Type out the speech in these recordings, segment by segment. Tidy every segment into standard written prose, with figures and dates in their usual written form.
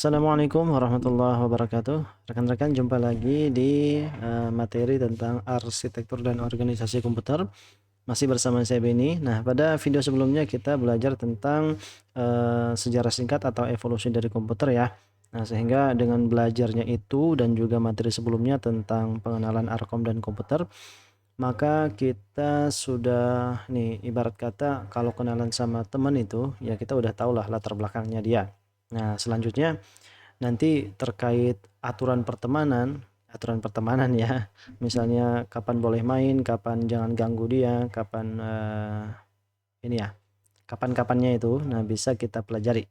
Assalamualaikum warahmatullahi wabarakatuh. Rekan-rekan, jumpa lagi di materi tentang arsitektur dan organisasi komputer. Masih bersama saya Beni. Nah, pada video sebelumnya kita belajar tentang sejarah singkat atau evolusi dari komputer ya. Nah, sehingga dengan belajarnya itu dan juga materi sebelumnya tentang pengenalan Arkom dan komputer, maka kita sudah nih ibarat kata kalau kenalan sama teman itu ya kita udah tahu lah latar belakangnya dia. Nah, selanjutnya nanti terkait aturan pertemanan ya. Misalnya kapan boleh main, kapan jangan ganggu dia, kapan ini ya, kapan-kapannya itu. Nah, bisa kita pelajari,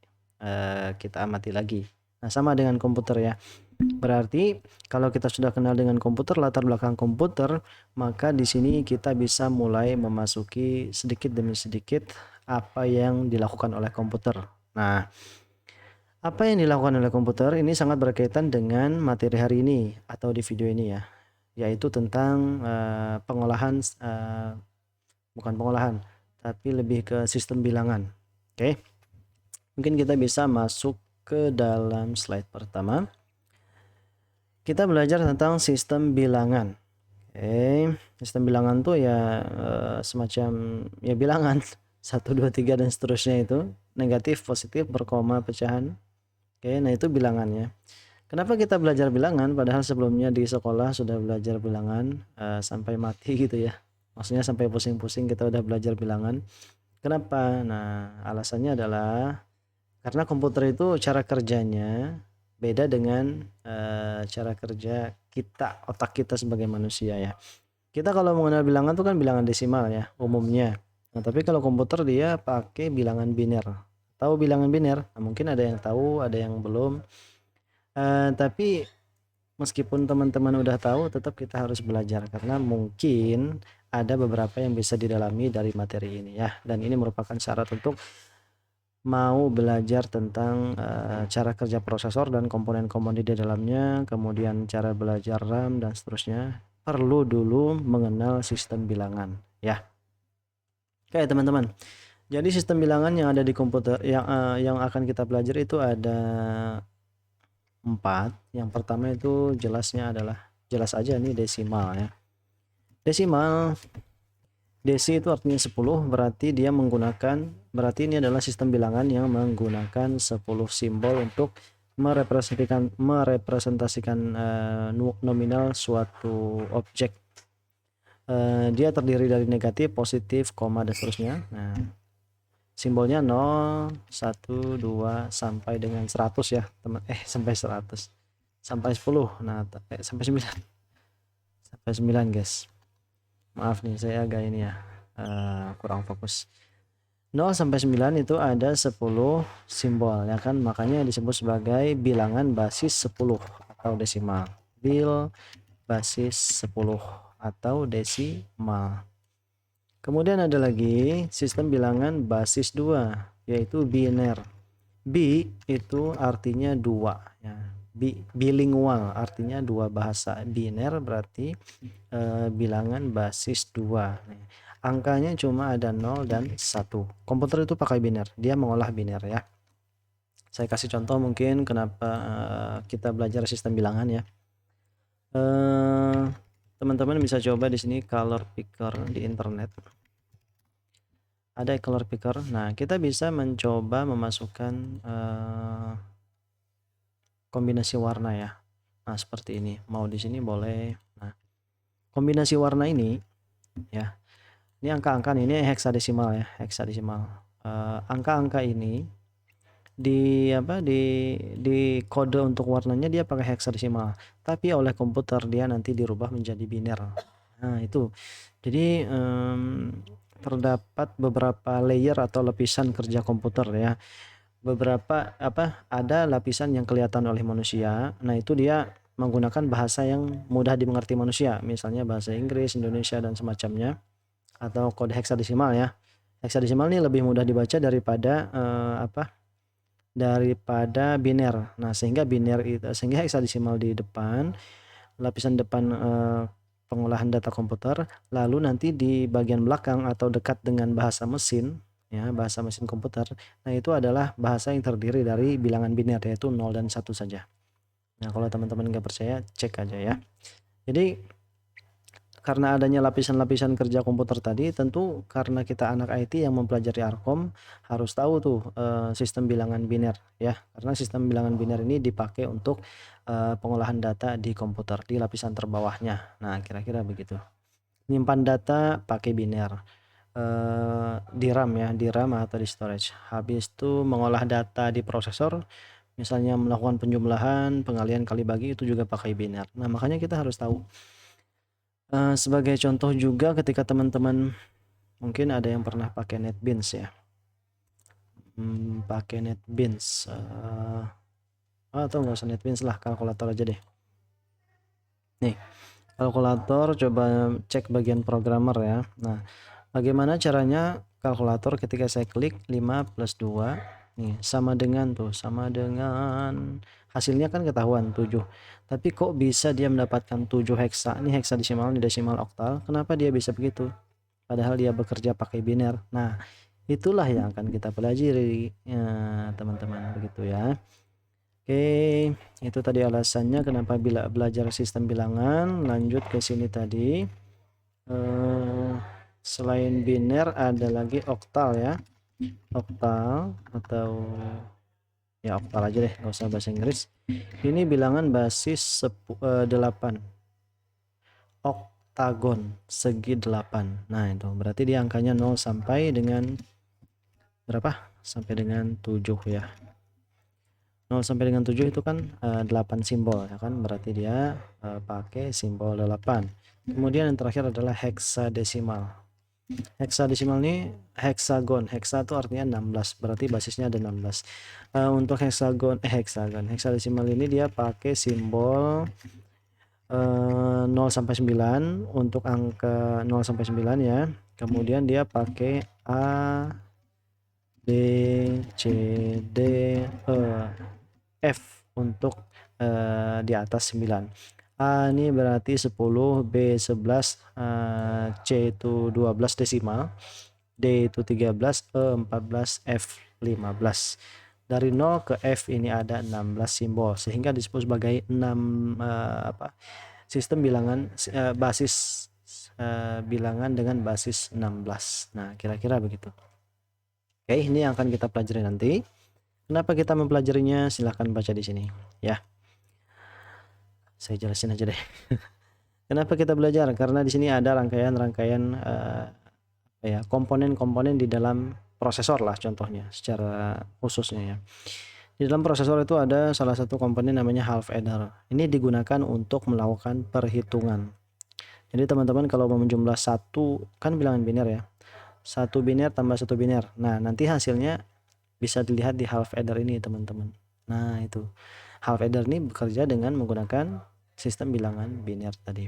kita amati lagi. Nah, sama dengan komputer ya. Berarti kalau kita sudah kenal dengan komputer, latar belakang komputer, maka di sini kita bisa mulai memasuki sedikit demi sedikit apa yang dilakukan oleh komputer. Nah, apa yang dilakukan oleh komputer ini sangat berkaitan dengan materi hari ini atau di video ini ya, yaitu tentang pengolahan, bukan pengolahan, tapi lebih ke sistem bilangan. Oke, mungkin kita bisa masuk ke dalam slide pertama. Kita belajar tentang sistem bilangan. Oke, sistem bilangan tuh ya semacam ya bilangan 1, 2, 3 dan seterusnya itu, negatif, positif, berkoma, pecahan. Oke, nah itu bilangannya. Kenapa kita belajar bilangan padahal sebelumnya di sekolah sudah belajar bilangan sampai mati gitu ya. Maksudnya sampai pusing-pusing kita udah belajar bilangan. Kenapa? Nah, alasannya adalah karena komputer itu cara kerjanya beda dengan cara kerja kita, otak kita sebagai manusia ya. Kita kalau mengenal bilangan tuh kan bilangan desimal ya umumnya. Nah, tapi kalau komputer dia pakai bilangan biner. Tahu bilangan biner? Nah, mungkin ada yang tahu, ada yang belum. Tapi meskipun teman-teman udah tahu, tetap kita harus belajar karena mungkin ada beberapa yang bisa didalami dari materi ini ya. Dan ini merupakan syarat untuk mau belajar tentang cara kerja prosesor dan komponen-komponen di dalamnya, kemudian cara belajar RAM dan seterusnya. Perlu dulu mengenal sistem bilangan ya. Oke teman-teman. Jadi sistem bilangan yang ada di komputer yang akan kita pelajari itu ada 4. Yang pertama itu jelas aja nih desimal ya. Desimal, desi itu artinya 10, berarti ini adalah sistem bilangan yang menggunakan 10 simbol untuk merepresentasikan nominal suatu objek. Dia terdiri dari negatif, positif, koma dan seterusnya. Nah, simbolnya 0, 1, 2 sampai dengan 100 ya, teman. Sampai 100. Sampai 10. Nah, sampai 9. Sampai 9, guys. Maaf nih, saya agak ini ya, kurang fokus. 0 sampai 9 itu ada 10 simbol ya kan, makanya disebut sebagai bilangan basis 10 atau desimal. Bil basis 10 atau desimal. Kemudian ada lagi sistem bilangan basis 2 yaitu biner. Bi itu artinya 2 ya. Bilingual artinya 2 bahasa. Biner berarti bilangan basis 2. Angkanya cuma ada 0 dan 1. Komputer itu pakai biner, dia mengolah biner ya. Saya kasih contoh mungkin kenapa kita belajar sistem bilangan ya. Teman-teman bisa coba di sini color picker di internet. Ada color picker. Nah, kita bisa mencoba memasukkan kombinasi warna ya. Nah, seperti ini. Mau di sini boleh. Nah, kombinasi warna ini ya. Ini angka-angka ini heksadesimal ya, heksadesimal. Angka-angka ini di kode untuk warnanya dia pakai heksadesimal, tapi oleh komputer dia nanti dirubah menjadi biner. Nah, itu. Jadi terdapat beberapa layer atau lapisan kerja komputer ya. Beberapa ada lapisan yang kelihatan oleh manusia. Nah, itu dia menggunakan bahasa yang mudah dimengerti manusia, misalnya bahasa Inggris, Indonesia dan semacamnya, atau kode heksadesimal ya. Heksadesimal ini lebih mudah dibaca daripada biner. Nah, sehingga heksadesimal di depan, lapisan depan pengolahan data komputer, lalu nanti di bagian belakang atau dekat dengan bahasa mesin ya, bahasa mesin komputer. Nah, itu adalah bahasa yang terdiri dari bilangan biner, yaitu 0 dan 1 saja. Nah, kalau teman-teman nggak percaya, cek aja ya. Jadi, karena adanya lapisan-lapisan kerja komputer tadi, tentu karena kita anak IT yang mempelajari Arkom, harus tahu tuh sistem bilangan biner ya. Karena sistem bilangan biner ini dipakai untuk pengolahan data di komputer di lapisan terbawahnya. Nah, kira-kira begitu. Nyimpan data pakai biner. Di RAM ya, di RAM atau di storage. Habis itu mengolah data di prosesor, misalnya melakukan penjumlahan, pengalihan kali bagi, itu juga pakai biner. Nah, makanya kita harus tahu. Sebagai contoh juga ketika teman-teman mungkin ada yang pernah pakai NetBeans ya. Pakai NetBeans atau nggak usah NetBeans lah, kalkulator aja deh. Nih, kalkulator, coba cek bagian programmer ya. Nah, bagaimana caranya kalkulator ketika saya klik 5 plus 2 nih sama dengan hasilnya kan ketahuan 7. Tapi kok bisa dia mendapatkan 7 heksa? Ini heksadesimal, ini desimal oktal. Kenapa dia bisa begitu? Padahal dia bekerja pakai biner. Nah, itulah yang akan kita pelajari ya, teman-teman, begitu ya. Oke, itu tadi alasannya kenapa bila belajar sistem bilangan. Lanjut ke sini tadi. Selain biner ada lagi oktal ya. Oktal atau ya oktal aja deh, nggak usah bahasa Inggris. Ini bilangan basis 8. Oktagon segi 8. Nah, itu berarti dia angkanya 0 sampai dengan berapa? Sampai dengan 7 ya. 0 sampai dengan 7 itu kan 8 simbol ya kan, berarti dia pakai simbol 8. Kemudian yang terakhir adalah heksadesimal. Heksadesimal ini heksagon. Heksa itu artinya 16, berarti basisnya ada 16. Untuk heksadesimal ini dia pakai simbol 0 sampai 9 untuk angka 0 sampai 9 ya. Kemudian dia pakai A, B, C, D, E, F untuk di atas 9. A ini berarti 10, B 11, C itu 12 desimal, D itu 13, E 14, F 15. Dari 0 ke F ini ada 16 simbol, sehingga disebut sebagai 6 sistem bilangan basis bilangan dengan basis 16. Nah, kira-kira begitu. Oke, ini yang akan kita pelajari nanti. Kenapa kita mempelajarinya? Silahkan baca di sini ya. Saya jelasin aja deh. Kenapa kita belajar? Karena di sini ada rangkaian-rangkaian ya, komponen-komponen di dalam prosesor lah contohnya secara khususnya ya. Di dalam prosesor itu ada salah satu komponen namanya half adder. Ini digunakan untuk melakukan perhitungan. Jadi teman-teman kalau mau menjumlah satu, kan bilangan biner ya. 1 biner tambah 1 biner. Nah, nanti hasilnya bisa dilihat di half adder ini teman-teman. Nah, itu. Half adder ini bekerja dengan menggunakan sistem bilangan biner tadi.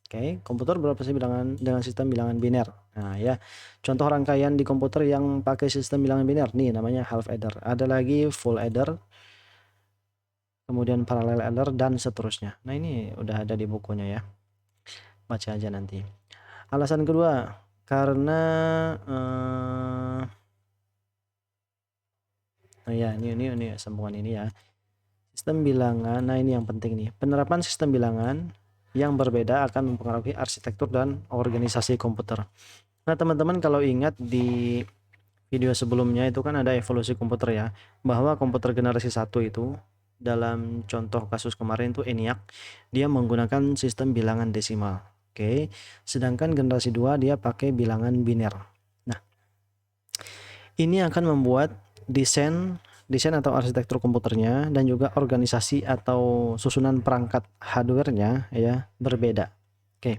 Oke, komputer beroperasi dengan sistem bilangan biner. Nah, ya. Contoh rangkaian di komputer yang pakai sistem bilangan biner nih namanya half adder. Ada lagi full adder, kemudian parallel adder dan seterusnya. Nah, ini udah ada di bukunya ya. Baca aja nanti. Alasan kedua, karena ya ini sambungan ini ya. Sistem bilangan, nah ini yang penting nih. Penerapan sistem bilangan yang berbeda akan mempengaruhi arsitektur dan organisasi komputer. Nah, teman-teman kalau ingat di video sebelumnya itu kan ada evolusi komputer ya, bahwa komputer generasi 1 itu dalam contoh kasus kemarin itu ENIAC, dia menggunakan sistem bilangan desimal. Oke. Sedangkan generasi 2 dia pakai bilangan biner. Nah, ini akan membuat desain atau arsitektur komputernya dan juga organisasi atau susunan perangkat hardware-nya ya berbeda. Oke.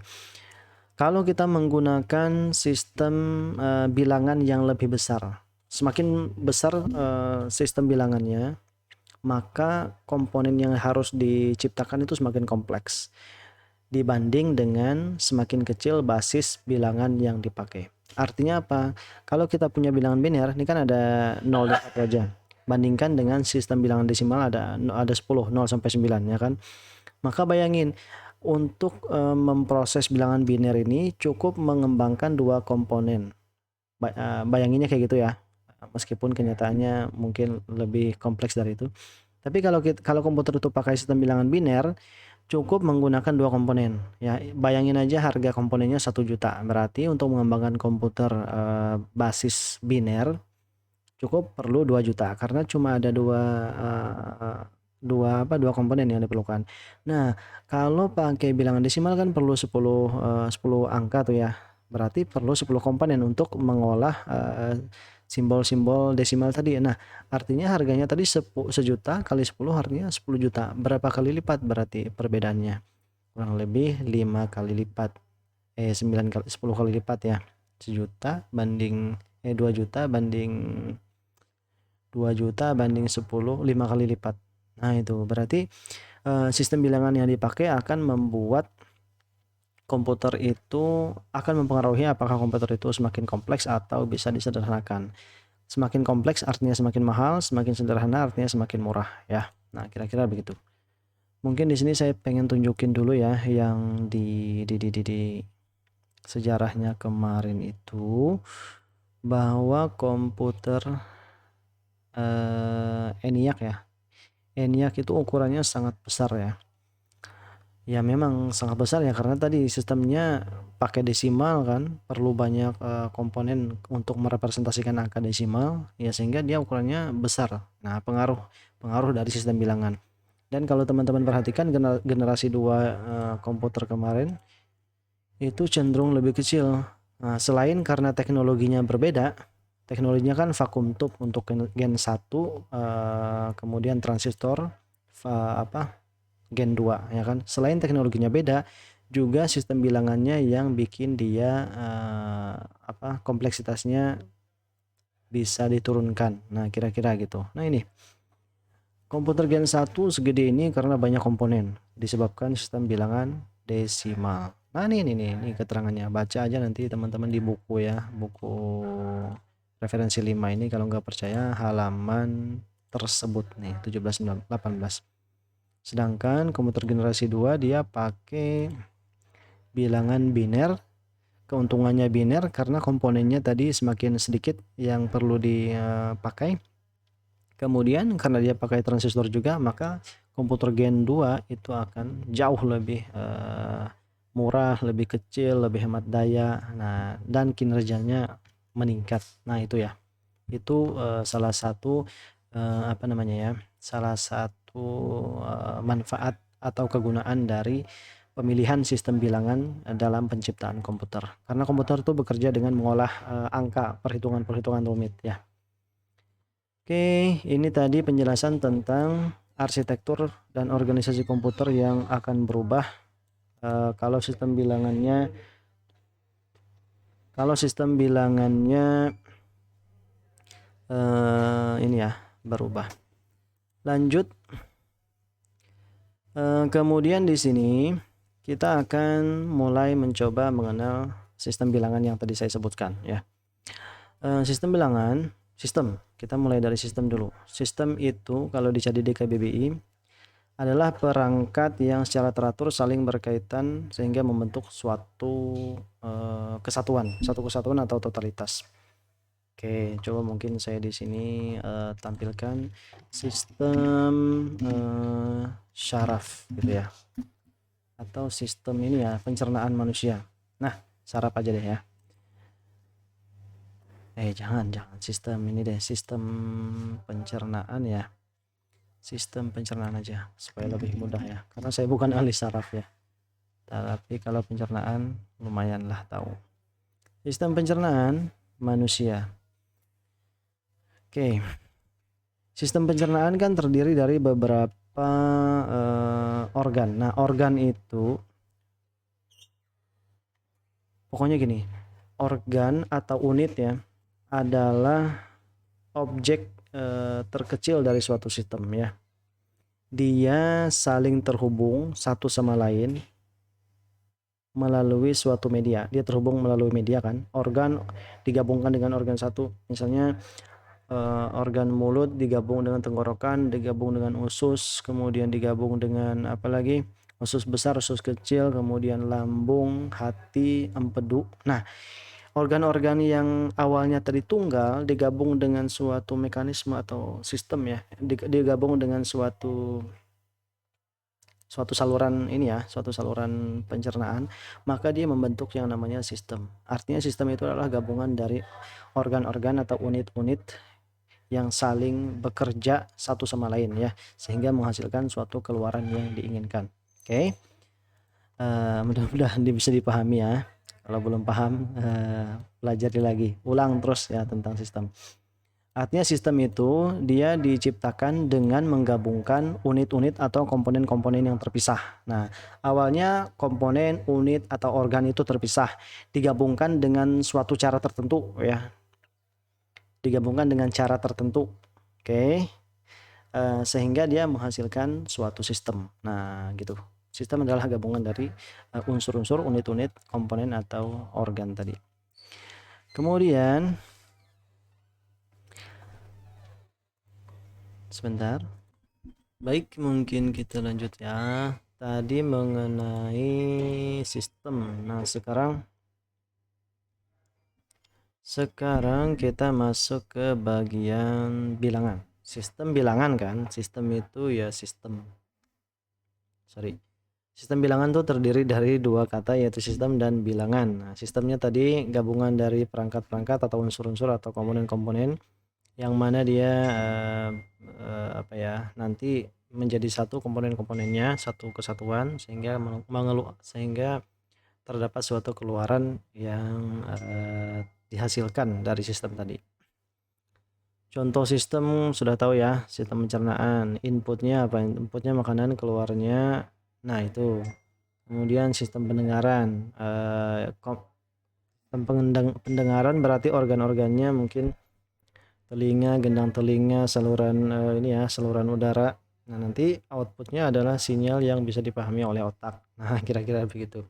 Kalau kita menggunakan sistem bilangan yang lebih besar, semakin besar sistem bilangannya, maka komponen yang harus diciptakan itu semakin kompleks dibanding dengan semakin kecil basis bilangan yang dipakai. Artinya apa? Kalau kita punya bilangan biner, ini kan ada 0 dan 1 aja. Bandingkan dengan sistem bilangan desimal ada 10, 0 sampai 9 ya kan. Maka bayangin untuk memproses bilangan biner ini cukup mengembangkan 2 komponen. bayanginnya kayak gitu ya. Meskipun kenyataannya mungkin lebih kompleks dari itu. Tapi kalau komputer itu pakai sistem bilangan biner, cukup menggunakan 2 komponen ya. Bayangin aja harga komponennya 1 juta. Berarti untuk mengembangkan komputer basis biner cukup perlu 2 juta karena cuma ada dua komponen yang diperlukan. Nah, kalau pakai bilangan desimal kan perlu 10 angka tuh ya. Berarti perlu 10 komponen untuk mengolah simbol-simbol desimal tadi. Nah, artinya harganya tadi 1 juta kali 10 artinya 10 juta. Berapa kali lipat berarti perbedaannya? Kurang lebih 5 kali lipat. 10 kali lipat ya. 1 juta banding 2 juta banding 2 juta banding 10, 5 kali lipat. Nah, itu berarti sistem bilangan yang dipakai akan membuat komputer itu akan mempengaruhi apakah komputer itu semakin kompleks atau bisa disederhanakan. Semakin kompleks artinya semakin mahal, semakin sederhana artinya semakin murah ya. Nah, kira-kira begitu. Mungkin di sini saya pengen tunjukin dulu ya yang di sejarahnya kemarin itu bahwa komputer ENIAC ya. ENIAC itu ukurannya sangat besar ya. Ya memang sangat besar ya karena tadi sistemnya pakai desimal kan, perlu banyak komponen untuk merepresentasikan angka desimal ya sehingga dia ukurannya besar. Nah, pengaruh dari sistem bilangan. Dan kalau teman-teman perhatikan generasi 2 komputer kemarin itu cenderung lebih kecil. Nah, selain karena teknologinya berbeda, teknologinya kan vakum tube untuk gen 1, kemudian transistor gen 2 ya kan. Selain teknologinya beda, juga sistem bilangannya yang bikin dia kompleksitasnya bisa diturunkan. Nah, kira-kira gitu. Nah, ini komputer gen 1 segede ini karena banyak komponen disebabkan sistem bilangan desimal. Nah, ini keterangannya. Baca aja nanti teman-teman di buku ya, buku referensi 5 ini kalau nggak percaya halaman tersebut nih 17 18. Sedangkan komputer generasi 2 dia pakai bilangan biner. Keuntungannya biner karena komponennya tadi semakin sedikit yang perlu dipakai. Kemudian karena dia pakai transistor juga, maka komputer gen 2 itu akan jauh lebih murah, lebih kecil, lebih hemat daya. Nah, dan kinerjanya meningkat. Nah, itu ya. Itu salah satu salah satu manfaat atau kegunaan dari pemilihan sistem bilangan dalam penciptaan komputer. Karena komputer itu bekerja dengan mengolah angka, perhitungan-perhitungan rumit ya. Oke, ini tadi penjelasan tentang arsitektur dan organisasi komputer yang akan berubah kalau sistem bilangannya ini ya berubah. Lanjut. Kemudian di sini kita akan mulai mencoba mengenal sistem bilangan yang tadi saya sebutkan ya. Kita mulai dari sistem dulu. Sistem itu kalau dicari di KBBI adalah perangkat yang secara teratur saling berkaitan sehingga membentuk suatu kesatuan atau totalitas. Oke, coba mungkin saya di sini tampilkan sistem syaraf gitu ya. Atau sistem ini ya, pencernaan manusia. Nah, saraf aja deh ya. Jangan sistem ini deh, sistem pencernaan ya. Sistem pencernaan aja supaya lebih mudah ya. Karena saya bukan ahli saraf ya. Tapi kalau pencernaan lumayan lah tahu. Sistem pencernaan manusia. Oke. Sistem pencernaan kan terdiri dari beberapa organ. Nah, organ itu pokoknya gini. Organ atau unit ya adalah objek terkecil dari suatu sistem ya. Dia saling terhubung satu sama lain melalui suatu media. Dia terhubung melalui media kan. Organ digabungkan dengan organ satu. Misalnya organ mulut digabung dengan tenggorokan, digabung dengan usus, kemudian digabung dengan apa lagi? Usus besar, usus kecil, kemudian lambung, hati, empedu. Nah, organ-organ yang awalnya tadi tunggal digabung dengan suatu mekanisme atau sistem ya, digabung dengan suatu saluran ini ya, suatu saluran pencernaan, maka dia membentuk yang namanya sistem. Artinya sistem itu adalah gabungan dari organ-organ atau unit-unit yang saling bekerja satu sama lain ya, sehingga menghasilkan suatu keluaran yang diinginkan. Oke. Mudah-mudahan bisa dipahami ya. Kalau belum paham, pelajari lagi, ulang terus ya tentang sistem. Artinya sistem itu dia diciptakan dengan menggabungkan unit-unit atau komponen-komponen yang terpisah. Nah, awalnya komponen, unit atau organ itu terpisah, digabungkan dengan suatu cara tertentu ya. Digabungkan dengan cara tertentu. Oke. Sehingga dia menghasilkan suatu sistem. Nah, gitu. Sistem adalah gabungan dari unsur-unsur, unit-unit, komponen atau organ tadi. Kemudian sebentar. Baik, mungkin kita lanjut ya. Tadi mengenai sistem. Nah, sekarang kita masuk ke bagian bilangan. Sistem bilangan kan? Sistem itu ya sistem. Sistem bilangan tuh terdiri dari dua kata yaitu sistem dan bilangan. Nah, sistemnya tadi gabungan dari perangkat-perangkat atau unsur-unsur atau komponen-komponen yang mana dia apa ya, nanti menjadi satu komponen-komponennya, satu kesatuan sehingga sehingga terdapat suatu keluaran yang dihasilkan dari sistem tadi. Contoh sistem sudah tahu ya, sistem pencernaan. Inputnya apa? Inputnya makanan, keluarnya. Nah, itu. Kemudian sistem pendengaran. Pendengaran berarti organ-organnya mungkin telinga, gendang telinga, saluran ini ya, saluran udara. Nah, nanti outputnya adalah sinyal yang bisa dipahami oleh otak. Nah, kira-kira begitu.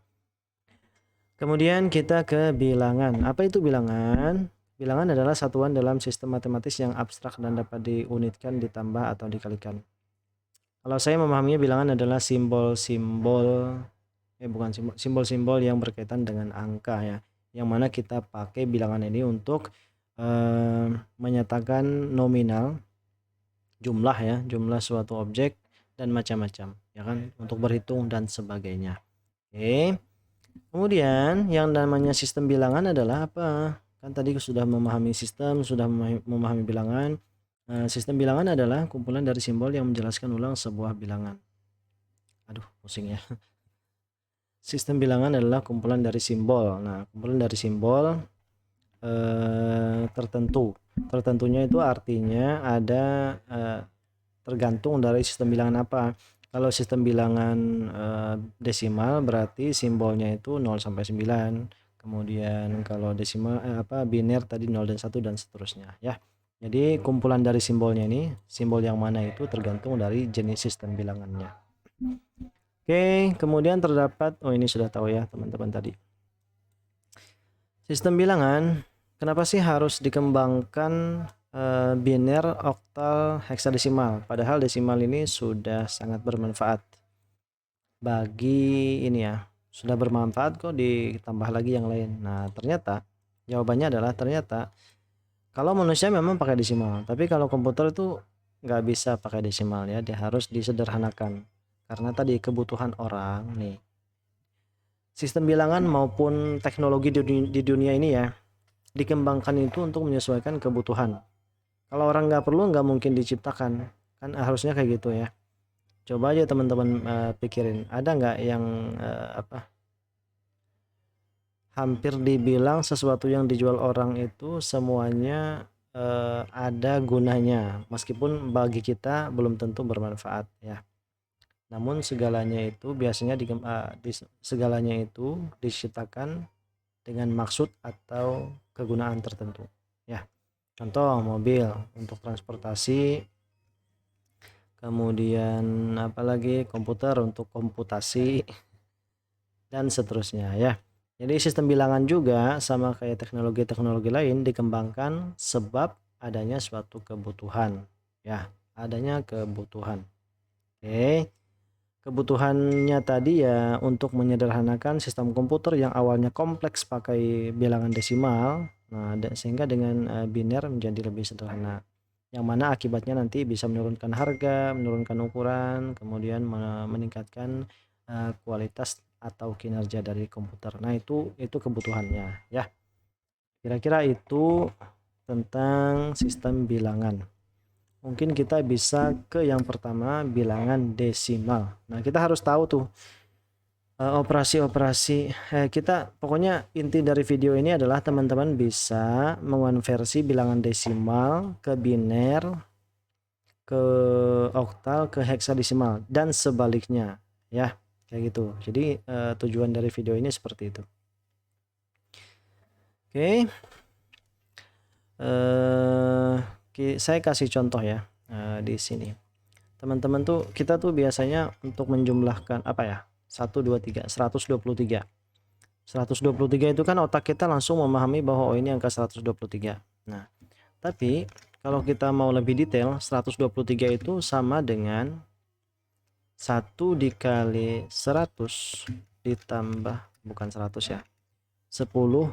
Kemudian kita ke bilangan. Apa itu bilangan? Bilangan adalah satuan dalam sistem matematis yang abstrak dan dapat diunitkan, ditambah atau dikalikan. Kalau saya memahaminya bilangan adalah simbol-simbol simbol-simbol yang berkaitan dengan angka ya, yang mana kita pakai bilangan ini untuk menyatakan nominal, jumlah ya, jumlah suatu objek dan macam-macam ya kan, untuk berhitung dan sebagainya. Oke. Kemudian yang namanya sistem bilangan adalah apa? Kan tadi sudah memahami sistem, sudah memahami bilangan. Sistem bilangan adalah kumpulan dari simbol yang menjelaskan ulang sebuah bilangan. Aduh, pusing ya. Sistem bilangan adalah kumpulan dari simbol. Nah, kumpulan dari simbol tertentu. Tertentunya itu artinya ada tergantung dari sistem bilangan apa. Kalau sistem bilangan desimal berarti simbolnya itu 0 sampai 9. Kemudian kalau desimal biner tadi 0 dan 1 dan seterusnya ya. Jadi kumpulan dari simbolnya ini, simbol yang mana itu tergantung dari jenis sistem bilangannya. Oke, kemudian terdapat, ini sudah tahu ya teman-teman tadi. Sistem bilangan, kenapa sih harus dikembangkan biner, oktal, heksadesimal? Padahal desimal ini sudah sangat bermanfaat bagi ini ya, sudah bermanfaat kok, ditambah lagi yang lain. Nah, ternyata jawabannya adalah ternyata kalau manusia memang pakai desimal, tapi kalau komputer itu nggak bisa pakai desimal ya, dia harus disederhanakan. Karena tadi kebutuhan orang nih, sistem bilangan maupun teknologi di dunia ini ya, dikembangkan itu untuk menyesuaikan kebutuhan. Kalau orang nggak perlu, nggak mungkin diciptakan, kan harusnya kayak gitu ya. Coba aja teman-teman pikirin, ada nggak yang hampir dibilang sesuatu yang dijual orang itu semuanya ada gunanya, meskipun bagi kita belum tentu bermanfaat ya. Namun segalanya itu biasanya segalanya itu diciptakan dengan maksud atau kegunaan tertentu ya. Contoh mobil untuk transportasi, kemudian apalagi komputer untuk komputasi dan seterusnya ya. Jadi sistem bilangan juga sama kayak teknologi-teknologi lain dikembangkan sebab adanya suatu kebutuhan ya, adanya kebutuhan. Oke. Kebutuhannya tadi ya untuk menyederhanakan sistem komputer yang awalnya kompleks pakai bilangan desimal, nah sehingga dengan biner menjadi lebih sederhana. Yang mana akibatnya nanti bisa menurunkan harga, menurunkan ukuran, kemudian meningkatkan kualitas atau kinerja dari komputer. Nah, itu kebutuhannya ya. Kira-kira itu tentang sistem bilangan. Mungkin kita bisa ke yang pertama, bilangan desimal. Nah, kita harus tahu tuh operasi-operasi kita, pokoknya inti dari video ini adalah teman-teman bisa mengonversi bilangan desimal ke biner, ke oktal, ke heksadesimal dan sebaliknya ya, kayak gitu. Jadi tujuan dari video ini seperti itu. Oke. Saya kasih contoh ya di sini. Teman-teman tuh, kita tuh biasanya untuk menjumlahkan apa ya? 1 2 3, 123. 123 itu kan otak kita langsung memahami bahwa oh ini angka 123. Nah, tapi kalau kita mau lebih detail, 123 itu sama dengan 1 dikali 100 ditambah, bukan 100 ya, 10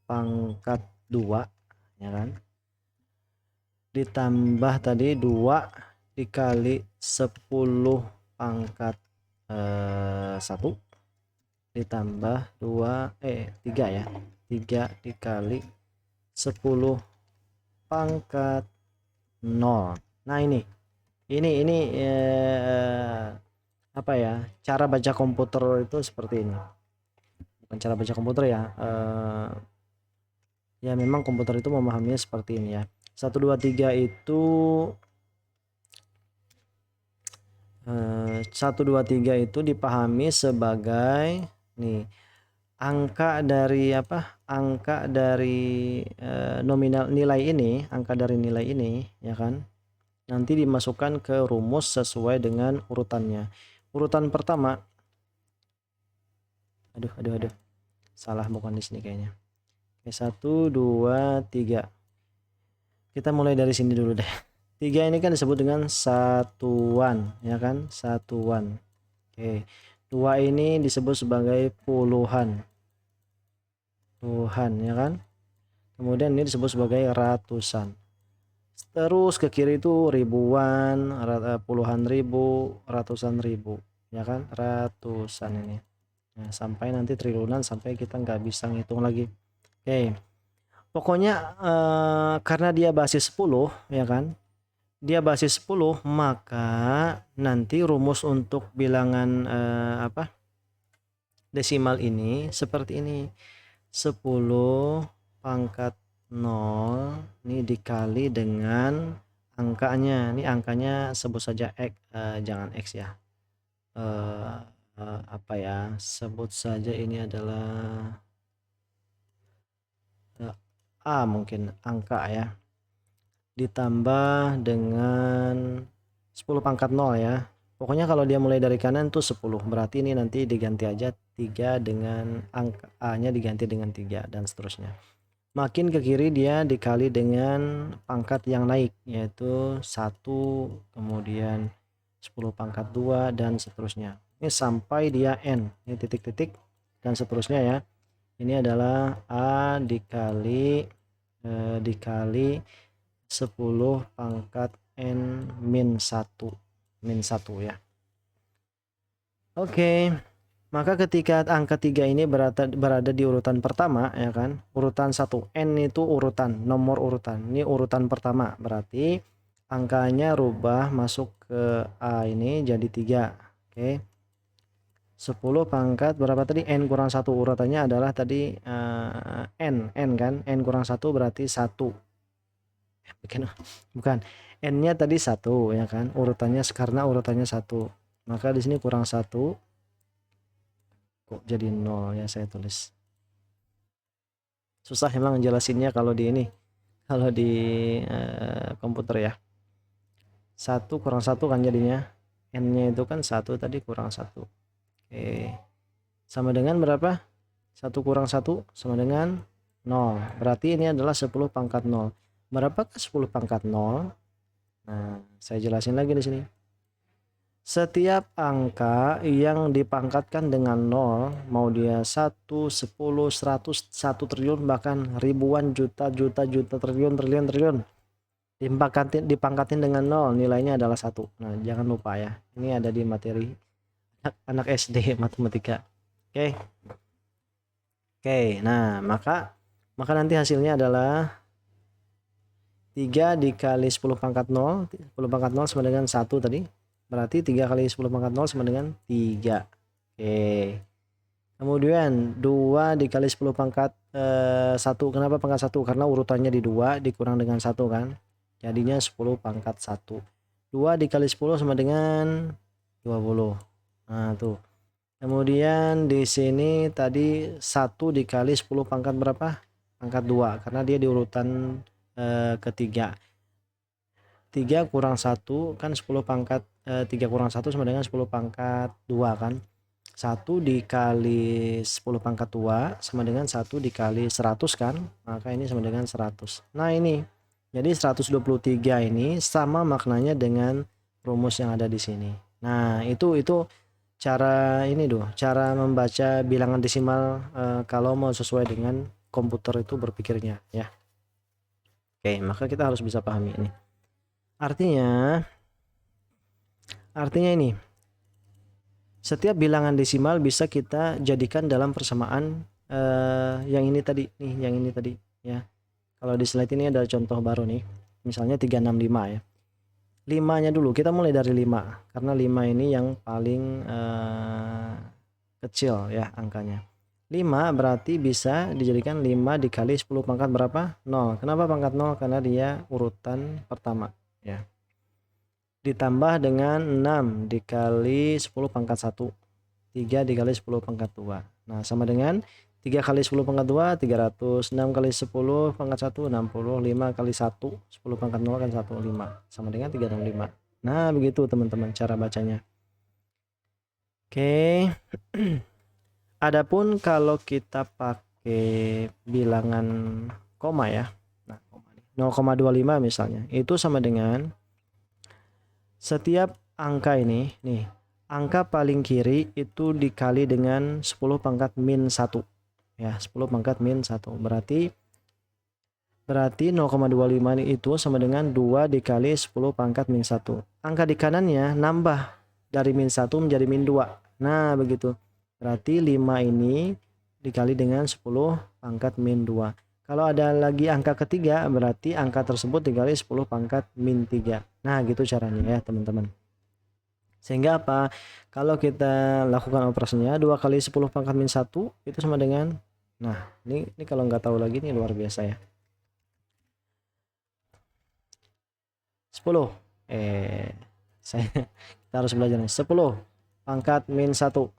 pangkat 2 ya kan, ditambah tadi 2 dikali 10 pangkat 1 ditambah 3 ya, 3 dikali 10 pangkat 0. Nah, ini apa ya, cara baca komputer itu seperti ini. Bukan cara baca komputer ya, ya memang komputer itu memahaminya seperti ini ya. 1 2 3 itu 1 2 3 itu dipahami sebagai nih angka dari apa? Angka dari nominal nilai ini, angka dari nilai ini ya kan. Nanti dimasukkan ke rumus sesuai dengan urutannya. Urutan pertama, aduh. Salah, bukan di sini kayaknya. Oke, 1 2 3. Kita mulai dari sini dulu deh. 3 ini kan disebut dengan satuan, ya kan? Satuan. Oke. 2 ini disebut sebagai puluhan. Puluhan, ya kan? Kemudian ini disebut sebagai ratusan. Terus ke kiri itu ribuan, puluhan ribu, ratusan ribu, ya kan? Ratusan ini. Nah, sampai nanti triliunan, sampai kita nggak bisa ngitung lagi. Oke. Pokoknya karena dia basis 10, ya kan? Dia basis 10, maka nanti rumus untuk bilangan desimal ini seperti ini. 10 pangkat 0 ini dikali dengan angkanya. Ini angkanya sebut saja X, jangan X ya. Apa ya? Sebut saja ini adalah A, mungkin angka ya. Ditambah dengan 10 pangkat 0 ya. Pokoknya kalau dia mulai dari kanan tuh 10. Berarti ini nanti diganti aja 3 dengan angka A-nya diganti dengan 3 dan seterusnya. Makin ke kiri dia dikali dengan pangkat yang naik, yaitu 1, kemudian 10 pangkat 2 dan seterusnya. Ini sampai dia N. Ini titik-titik dan seterusnya ya. Ini adalah A dikali 10 pangkat N min 1 ya. Oke. Maka ketika angka 3 ini berada di urutan pertama ya kan, urutan 1, N itu urutan, nomor urutan, ini urutan pertama, berarti angkanya rubah masuk ke A ini jadi 3. Oke. 10 pangkat berapa tadi? N kurang 1, urutannya adalah tadi N kan, N kurang 1 berarti 1. Bukan, N-nya tadi 1 ya kan, urutannya karena urutannya 1. Maka di sini kurang 1. Kok jadi 0 ya, saya tulis. Susah emang jelasinnya kalau di ini, kalau di komputer ya. 1 kurang 1 kan jadinya. N-nya itu kan 1 tadi, kurang 1. Oke. Sama dengan berapa? 1 kurang 1 sama dengan 0. Berarti ini adalah 10 pangkat 0. Berapakah 10 pangkat 0? Nah, saya jelasin lagi di sini. 10 Setiap angka yang dipangkatkan dengan 0, mau dia 1, 10, 100, 1 triliun, bahkan ribuan juta triliun, dipangkatin dengan 0, nilainya adalah 1. Nah, jangan lupa ya. Ini ada di materi anak SD matematika. Oke. Nah, maka nanti hasilnya adalah 3 dikali 10 pangkat 0. 10 pangkat 0 sama dengan 1 tadi. Berarti 3 kali 10 pangkat 0 sama dengan 3. Oke. Kemudian 2 dikali 10 pangkat 1. Kenapa pangkat 1? Karena urutannya di 2 dikurang dengan 1 kan. Jadinya 10 pangkat 1. 2 dikali 10 sama dengan 20. Nah, tuh. Kemudian di sini tadi 1 dikali 10 pangkat berapa? Pangkat 2. Karena dia di urutan ketiga. 3 kurang 1 kan 10 pangkat 3 kurang 1 sama dengan 10 pangkat 2 kan. 1 dikali 10 pangkat 2 sama dengan 1 dikali 100 kan. Maka ini sama dengan 100. Nah, ini. Jadi 123 ini sama maknanya dengan rumus yang ada di sini. Nah, itu cara ini cara membaca bilangan desimal kalau mau sesuai dengan komputer itu berpikirnya ya. Oke, maka kita harus bisa pahami ini. Artinya ini, setiap bilangan desimal bisa kita jadikan dalam persamaan yang ini tadi ya. Kalau di slide ini ada contoh baru nih. Misalnya 365 ya. 5-nya dulu, kita mulai dari 5 karena 5 ini yang paling kecil ya angkanya. 5 berarti bisa dijadikan 5 dikali 10 pangkat berapa? 0. Kenapa pangkat 0? Karena dia urutan pertama ya. Ditambah dengan 6 dikali 10 pangkat 1. 3 dikali 10 pangkat 2. Nah, sama dengan 3 kali 10 pangkat 2 300, 6 kali 10 pangkat 1 60, 5 kali 1 10 pangkat 0 kan 1 5 sama dengan 365. Nah, begitu teman-teman cara bacanya. Oke. Adapun kalau kita pakai bilangan koma ya. Nah, 0,25 misalnya. Itu sama dengan setiap angka ini nih, angka paling kiri itu dikali dengan 10 pangkat min 1. Ya, 10 pangkat min 1. Berarti 0,25 itu sama dengan 2 dikali 10 pangkat min 1. Angka di kanannya nambah dari min 1 menjadi min 2. Nah, begitu. Berarti 5 ini dikali dengan 10 pangkat min 2. Kalau ada lagi angka ketiga, berarti angka tersebut dikali 10 pangkat min 3. Nah, gitu caranya ya, teman-teman. Sehingga apa? Kalau kita lakukan operasinya 2 kali 10 pangkat min 1 itu sama dengan, nah, ini kalau nggak tahu lagi ini luar biasa ya. 10. Kita harus belajar nih. 10 pangkat min 1.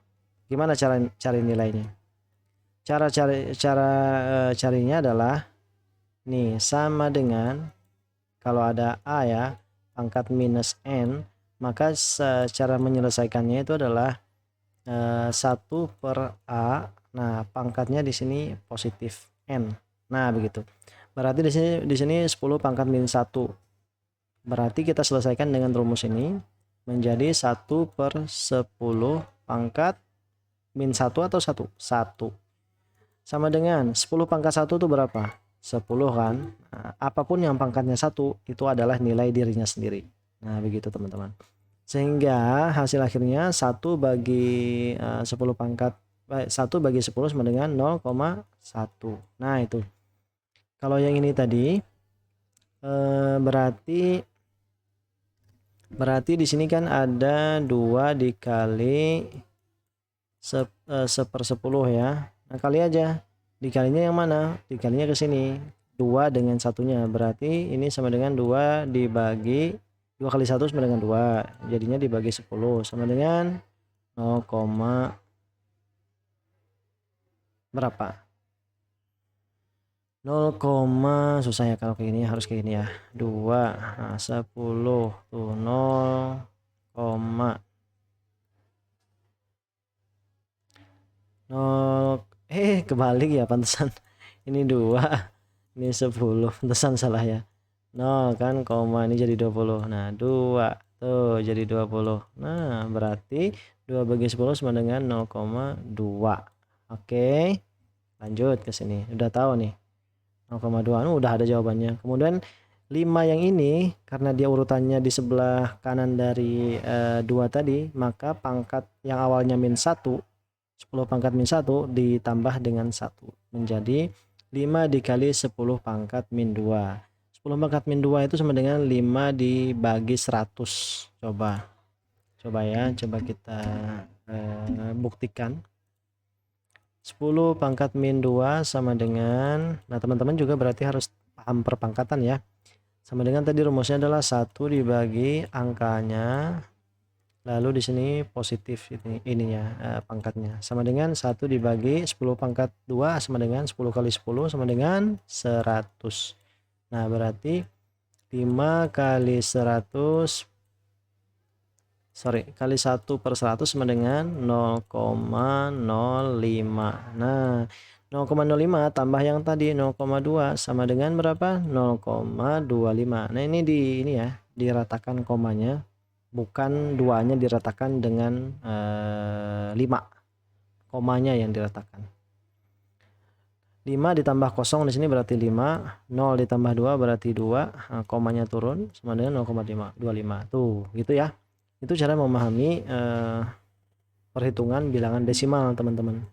Gimana cari nilainya? Cara carinya adalah nih sama dengan kalau ada A ya, pangkat minus N, maka cara menyelesaikannya itu adalah 1 per A. Nah, pangkatnya di sini positif N. Nah, begitu. Berarti di sini 10 pangkat min 1. Berarti kita selesaikan dengan rumus ini menjadi 1 per 10 pangkat min 1 atau 1? 1. Sama dengan 10 pangkat 1 itu berapa? 10 kan. Nah, apapun yang pangkatnya 1 itu adalah nilai dirinya sendiri. Nah, begitu teman-teman. Sehingga hasil akhirnya 1 bagi 10 pangkat 1 bagi 10 sama dengan 0,1. Nah, itu. Kalau yang ini tadi berarti di sini kan ada 2 dikali 1/10 ya. Nah, kali aja. Dikalinya yang mana? Dikalinya ke sini. 2 dengan satunya. Berarti ini sama dengan 2 dibagi 2 kali 1 sama dengan 2. Jadinya dibagi 10 sama dengan 0, berapa? 0, susah ya kalau kayak gini, harus kayak gini ya. 2, nah 10 tuh 0, kebalik ya, pantesan ini 2 ini 10, pantesan salah ya. 0 kan, koma ini jadi 20. Nah, 2 Tuh, jadi 20. Nah, berarti 2 bagi 10 sama dengan 0,2. Oke, lanjut ke sini. Udah tahu nih, 0,2. Udah ada jawabannya. Kemudian 5 yang ini, karena dia urutannya di sebelah kanan dari 2 tadi, maka pangkat yang awalnya min 1, 10 pangkat min 1 ditambah dengan 1. Menjadi 5 dikali 10 pangkat min 2. 10 pangkat min 2 itu sama dengan 5 dibagi 100. Coba ya, coba kita buktikan. 10 pangkat min 2 sama dengan, nah teman-teman juga berarti harus paham perpangkatan ya. Sama dengan tadi rumusnya adalah 1 dibagi angkanya, lalu di sini positif ininya pangkatnya. Sama dengan 1 dibagi 10 pangkat 2 sama dengan 10 kali 10 sama dengan 100. Nah, berarti 5 kali 100 kali 1/100 sama dengan 0,05. Nah, 0,05 tambah yang tadi 0,2 sama dengan berapa? 0,25. Nah, ini ya, diratakan komanya, bukan duanya diratakan dengan 5. Komanya yang diratakan. 5 ditambah 0 di sini berarti 5, 0 ditambah 2 berarti 2, nah, komanya turun sama dengan 0,25. Tuh, gitu ya. Itu cara memahami perhitungan bilangan desimal, teman-teman.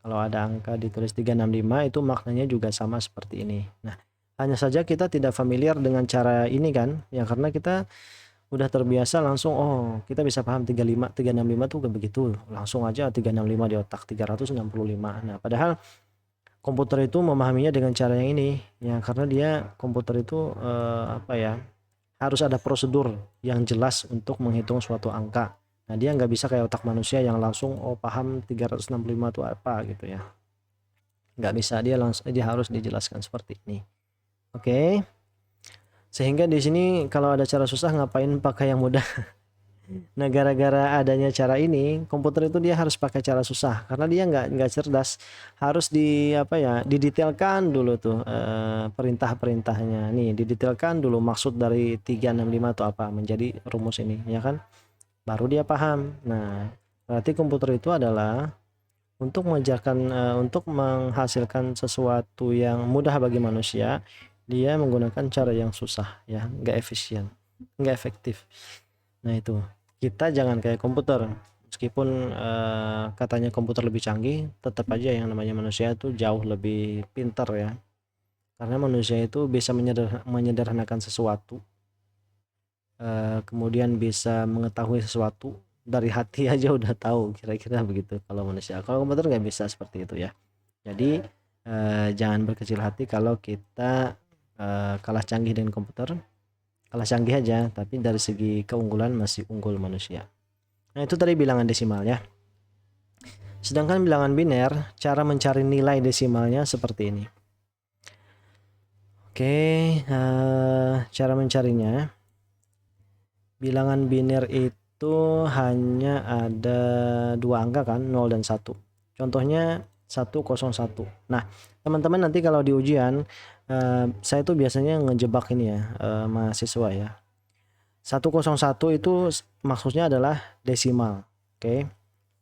Kalau ada angka ditulis 365 itu maknanya juga sama seperti ini. Nah, hanya saja kita tidak familiar dengan cara ini kan, ya karena kita udah terbiasa langsung, oh kita bisa paham 365 tuh begitu, langsung aja 365 di otak, 365. Nah, padahal komputer itu memahaminya dengan cara yang ini, ya karena dia komputer itu harus ada prosedur yang jelas untuk menghitung suatu angka. Nah, dia nggak bisa kayak otak manusia yang langsung paham 365 itu apa gitu ya. Nggak bisa, dia harus dijelaskan seperti ini. Oke. Sehingga di sini kalau ada cara susah ngapain pakai yang mudah. Nah, gara-gara adanya cara ini, komputer itu dia harus pakai cara susah karena dia nggak cerdas. Harus didetailkan dulu tuh perintah-perintahnya. Nih, didetailkan dulu maksud dari 365 itu apa menjadi rumus ini, ya kan? Baru dia paham. Nah, berarti komputer itu adalah untuk untuk menghasilkan sesuatu yang mudah bagi manusia, dia menggunakan cara yang susah ya, nggak efisien, nggak efektif. Nah, itu kita jangan kayak komputer, meskipun katanya komputer lebih canggih, tetap aja yang namanya manusia itu jauh lebih pintar ya, karena manusia itu bisa menyederhanakan sesuatu, kemudian bisa mengetahui sesuatu dari hati aja udah tahu, kira-kira begitu kalau manusia. Kalau komputer nggak bisa seperti itu ya. Jadi jangan berkecil hati kalau kita kalah canggih dengan komputer. Kalah canggih aja, tapi dari segi keunggulan masih unggul manusia. Nah, itu tadi bilangan desimal ya. Sedangkan bilangan biner, cara mencari nilai desimalnya seperti ini. Oke, cara mencarinya, bilangan biner itu hanya ada 2 angka kan, 0 dan 1. Contohnya 101. Nah, teman-teman nanti kalau di ujian, saya tuh biasanya ngejebak ini ya, mahasiswa ya. 101 itu maksudnya adalah desimal, oke?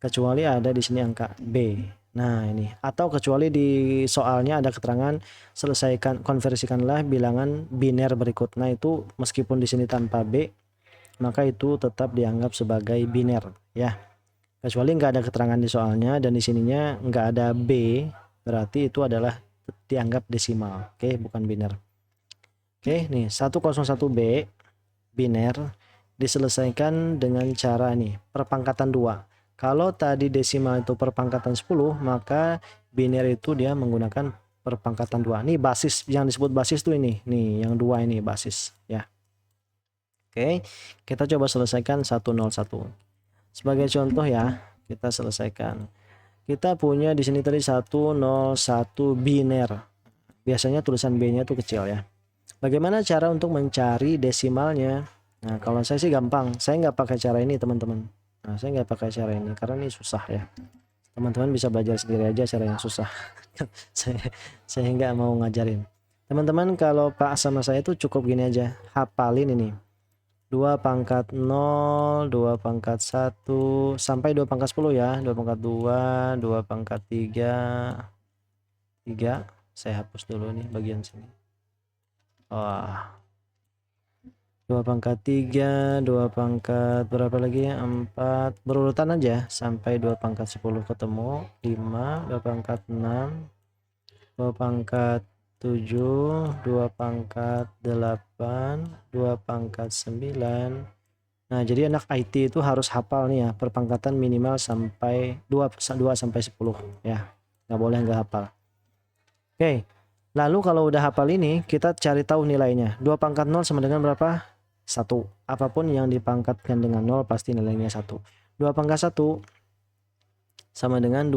Kecuali ada di sini angka B. Nah, ini atau kecuali di soalnya ada keterangan konversikanlah bilangan biner berikut. Nah, itu meskipun di sini tanpa B, maka itu tetap dianggap sebagai biner ya. Kecuali nggak ada keterangan di soalnya dan di sininya nggak ada B, berarti itu adalah dianggap desimal, oke, bukan biner. Oke, nih 101B biner diselesaikan dengan cara nih, perpangkatan 2. Kalau tadi desimal itu perpangkatan 10, maka biner itu dia menggunakan perpangkatan 2. Nih basis, yang disebut basis tuh ini. Nih, yang 2 ini basis ya. Oke, kita coba selesaikan 101. Sebagai contoh ya, kita selesaikan. Kita punya di sini tadi 101 biner. Biasanya tulisan B-nya tuh kecil ya. Bagaimana cara untuk mencari desimalnya? Nah, kalau saya sih gampang. Saya nggak pakai cara ini, teman-teman. Nah, saya nggak pakai cara ini karena ini susah ya. Teman-teman bisa belajar sendiri aja cara yang susah. saya nggak mau ngajarin. Teman-teman kalau Pak sama saya itu cukup gini aja. Hafalin ini. 2 pangkat 0, 2 pangkat 1, sampai 2 pangkat 10 ya. 2 pangkat 2, 2 pangkat 3. Saya hapus dulu nih bagian sini. Wah. 2 pangkat 3, 2 pangkat berapa lagi ya? 4. Berurutan aja sampai 2 pangkat 10 ketemu. 5, 2 pangkat 6, 2 pangkat 7, 2 pangkat 8, 2 pangkat 9. Nah, jadi anak IT itu harus hafal nih ya, perpangkatan minimal sampai 2 sampai 10 ya. Nggak boleh nggak hafal. Oke. Lalu kalau udah hafal ini, kita cari tahu nilainya. 2 pangkat 0 sama dengan berapa? 1. Apapun yang dipangkatkan dengan 0 pasti nilainya 1. 2 pangkat 1 sama dengan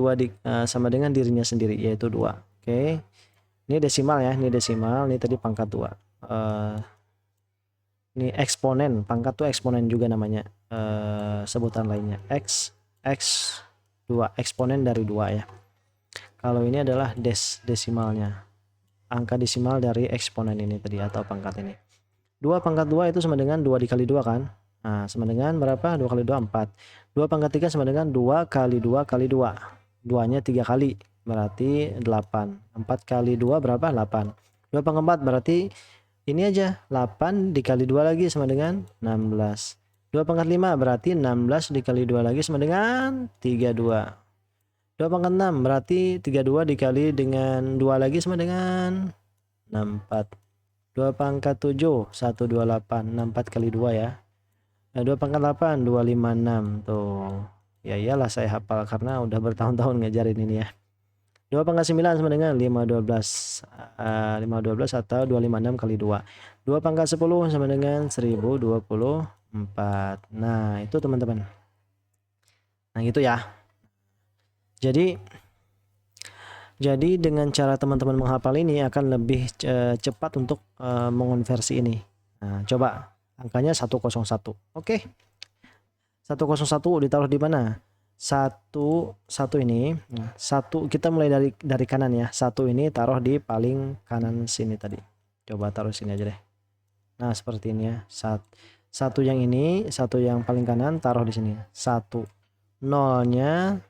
sama dengan dirinya sendiri, yaitu 2. Oke. Ini desimal ya, ini desimal, ini tadi pangkat 2. Ini eksponen, pangkat tuh eksponen juga namanya, sebutan lainnya. X 2, eksponen dari 2 ya. Kalau ini adalah desimalnya, angka desimal dari eksponen ini tadi atau pangkat ini. 2 pangkat 2 itu sama dengan 2 dikali 2 kan. Nah, sama dengan berapa? 2 kali 2, 4. 2 pangkat 3 sama dengan 2 kali 2 kali 2. 2-nya 3 kali, berarti 8. 4 kali 2 berapa? 8. 2 pangkat 4 berarti ini aja, 8 dikali 2 lagi sama dengan 16. 2 pangkat 5 berarti 16 dikali 2 lagi sama dengan 32. 2 pangkat 6 berarti 32 dikali dengan 2 lagi sama dengan 64. 2 pangkat 7, 128. 64 kali 2 ya. 2 pangkat 8, 256. Tuh. Ya iyalah saya hafal karena udah bertahun-tahun ngajarin ini ya. 2 pangkat 9 sama dengan 512. 512 atau 256 kali 2. 2 pangkat 10 sama dengan 1024. Nah, itu teman-teman. Nah, gitu ya. Jadi dengan cara teman-teman menghafal ini akan lebih cepat untuk mengonversi ini. Nah, coba angkanya 101. Oke. 101 ditaruh di mana? 1 ini, 1 kita mulai dari kanan ya. 1 ini taruh di paling kanan sini tadi. Coba taruh sini aja deh. Nah, seperti ini ya. 1 yang ini, 1 yang paling kanan taruh di sini. 1. 0-nya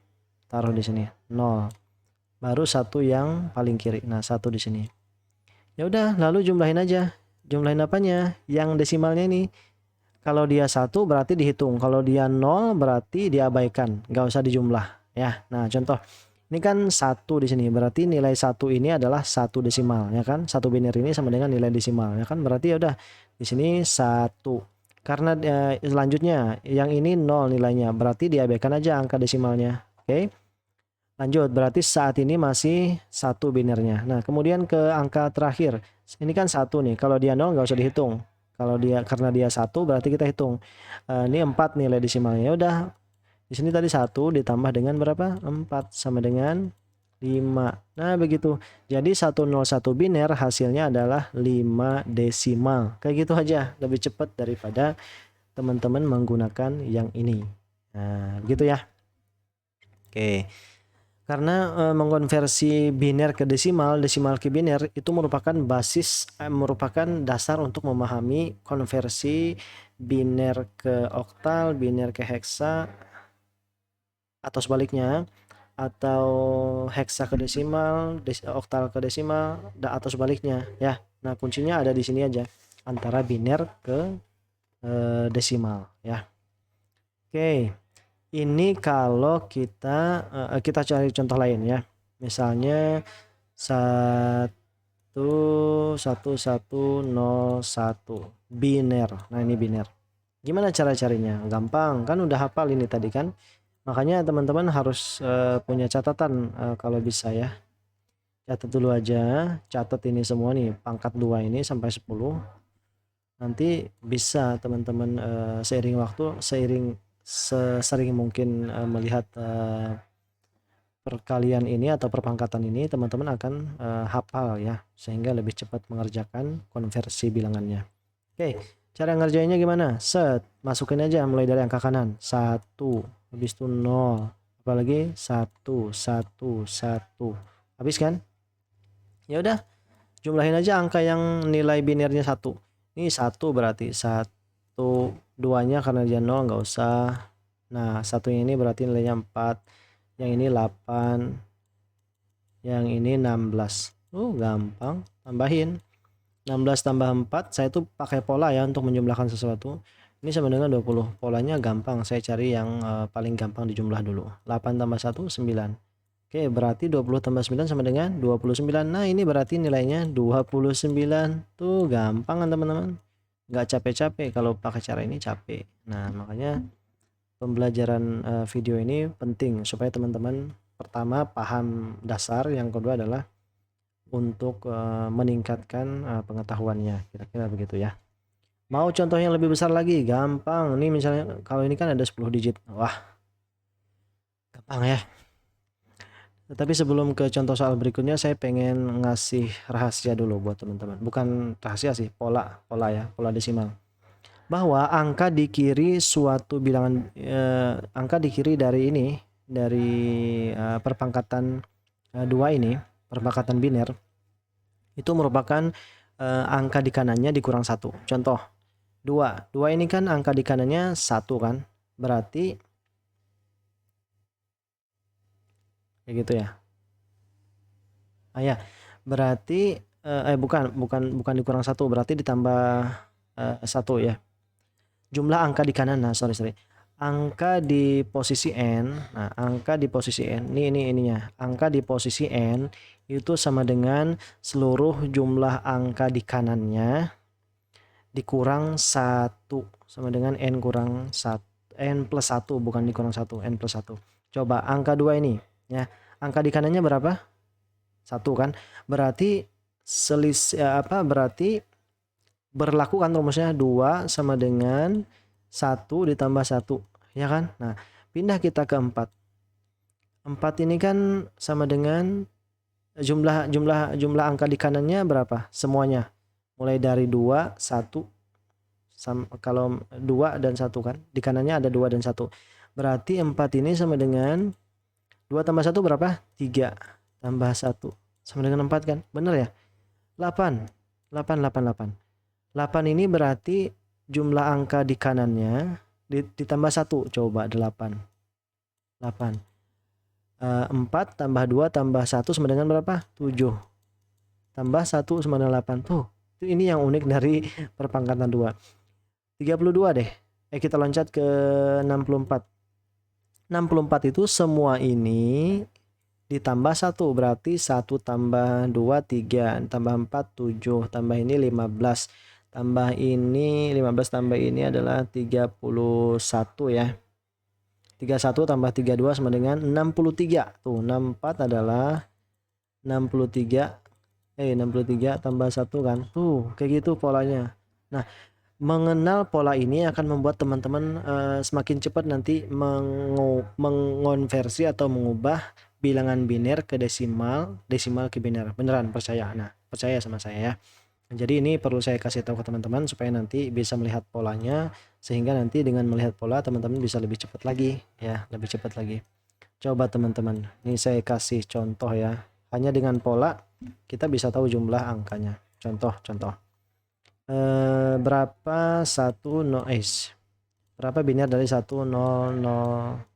taruh di sini. 0. Baru 1 yang paling kiri. Nah, 1 di sini. Ya udah, lalu jumlahin aja. Jumlahin apanya? Yang desimalnya ini. Kalau dia 1 berarti dihitung. Kalau dia 0 berarti diabaikan. Nggak usah dijumlah ya. Nah, contoh. Ini kan 1 di sini. Berarti nilai 1 ini adalah 1 desimal ya kan. 1 biner ini sama dengan nilai desimal ya kan. Berarti ya udah di sini 1. Karena selanjutnya yang ini 0 nilainya. Berarti diabaikan aja angka desimalnya. Oke. Lanjut, berarti saat ini masih 1 binernya. Nah, kemudian ke angka terakhir. Ini kan 1 nih. Kalau dia 0 nggak usah dihitung. Kalau karena dia 1 berarti kita hitung. Ini 4 nilai desimalnya. Ya udah. Di sini tadi 1 ditambah dengan berapa? 4 sama dengan 5. Nah, begitu. Jadi 101 biner hasilnya adalah 5 desimal. Kayak gitu aja. Lebih cepat daripada teman-teman menggunakan yang ini. Nah, gitu ya. Oke. Karena mengkonversi biner ke desimal, desimal ke biner itu merupakan merupakan dasar untuk memahami konversi biner ke oktal, biner ke heksa, atau sebaliknya, atau heksa ke desimal, oktal ke desimal, atau sebaliknya ya. Nah, kuncinya ada di sini aja antara biner ke desimal ya. Oke. Ini kalau kita cari contoh lain ya. Misalnya 1101 biner. Nah, ini biner. Gimana cara carinya? Gampang kan, udah hafal ini tadi kan. Makanya teman-teman harus punya catatan kalau bisa ya. Catat dulu aja, catat ini semua nih, pangkat 2 ini sampai 10. Nanti bisa teman-teman seiring waktu, sesering mungkin melihat perkalian ini atau perpangkatan ini, teman-teman akan hafal ya, sehingga lebih cepat mengerjakan konversi bilangannya. Oke, cara ngerjainnya gimana? Masukin aja mulai dari angka kanan. 1, habis itu 0, apalagi 1, 1, 1. Habis kan? Ya udah, jumlahin aja angka yang nilai binernya 1. Ini 1 berarti 1 2-nya karena dia 0 nggak usah. Nah, satunya ini berarti nilainya 4, yang ini 8, yang ini 16. Gampang, tambahin 16 tambah 4. Saya tuh pakai pola ya untuk menjumlahkan sesuatu. Ini sama dengan 20. Polanya gampang, saya cari yang paling gampang dijumlah dulu. 8 tambah 1 9. Oke, berarti 20 tambah 9 sama dengan 29. Nah, ini berarti nilainya 29. Tuh gampang kan teman-teman, nggak capek-capek. Kalau pakai cara ini capek. Nah, makanya pembelajaran video ini penting supaya teman-teman pertama paham dasar, yang kedua adalah untuk meningkatkan pengetahuannya, kira-kira begitu ya. Mau contoh yang lebih besar lagi? Gampang. Ini misalnya kalau ini kan ada 10 digit. Wah, gampang ya. Tapi sebelum ke contoh soal berikutnya, saya pengen ngasih rahasia dulu buat teman-teman. Bukan rahasia sih, pola ya, pola desimal. Bahwa angka di kiri suatu bilangan, angka di kiri dari ini, dari perpangkatan 2 ini, perpangkatan biner, itu merupakan angka di kanannya dikurang 1. Contoh 2 ini kan angka di kanannya 1 kan, berarti kayak gitu ya. Ya, berarti bukan dikurang 1, berarti ditambah 1 ya. Jumlah angka di kanan, nah sorry, angka di posisi N. Nah, angka di posisi N ini ininya, angka di posisi N itu sama dengan seluruh jumlah angka di kanannya dikurang 1, sama dengan N kurang 1, N plus 1, bukan dikurang 1, N plus 1. Coba angka 2 ini ya, angka di kanannya berapa? 1 kan, berarti berarti berlaku kan rumusnya 2 sama dengan 1 ditambah 1 ya kan. Nah, pindah kita ke 4 ini kan sama dengan jumlah angka di kanannya berapa semuanya, mulai dari 2 1 kalau 2 dan 1 kan, di kanannya ada 2 dan 1, berarti 4 ini sama dengan 2 tambah 1 berapa? 3 tambah 1 sama dengan 4 kan, bener ya. 8 ini berarti jumlah angka di kanannya ditambah 1, coba 8. 4 tambah 2 tambah 1 sama dengan berapa? 7. Tambah 1 sama dengan 8. Tuh, ini yang unik dari perpangkatan 2. 32 deh. Kita loncat ke 64. 64 itu semua ini ditambah 1, berarti 1 tambah 2 3, tambah 4 7, tambah ini 15, tambah ini 15, tambah ini adalah 31 ya. 31 tambah 32 sama dengan 63. Tuh, 64 adalah 63. 63 tambah 1 kan. Tuh, kayak gitu polanya. Nah, mengenal pola ini akan membuat teman-teman semakin cepat nanti mengonversi atau mengubah bilangan biner ke desimal ke biner. Beneran, percaya. Nah, percaya sama saya ya. Jadi ini perlu saya kasih tahu ke teman-teman supaya nanti bisa melihat polanya, sehingga nanti dengan melihat pola teman-teman bisa lebih cepat lagi ya, lebih cepat lagi. Coba teman-teman, ini saya kasih contoh ya. Hanya dengan pola kita bisa tahu jumlah angkanya. Contoh. Berapa berapa biner dari 1 0 0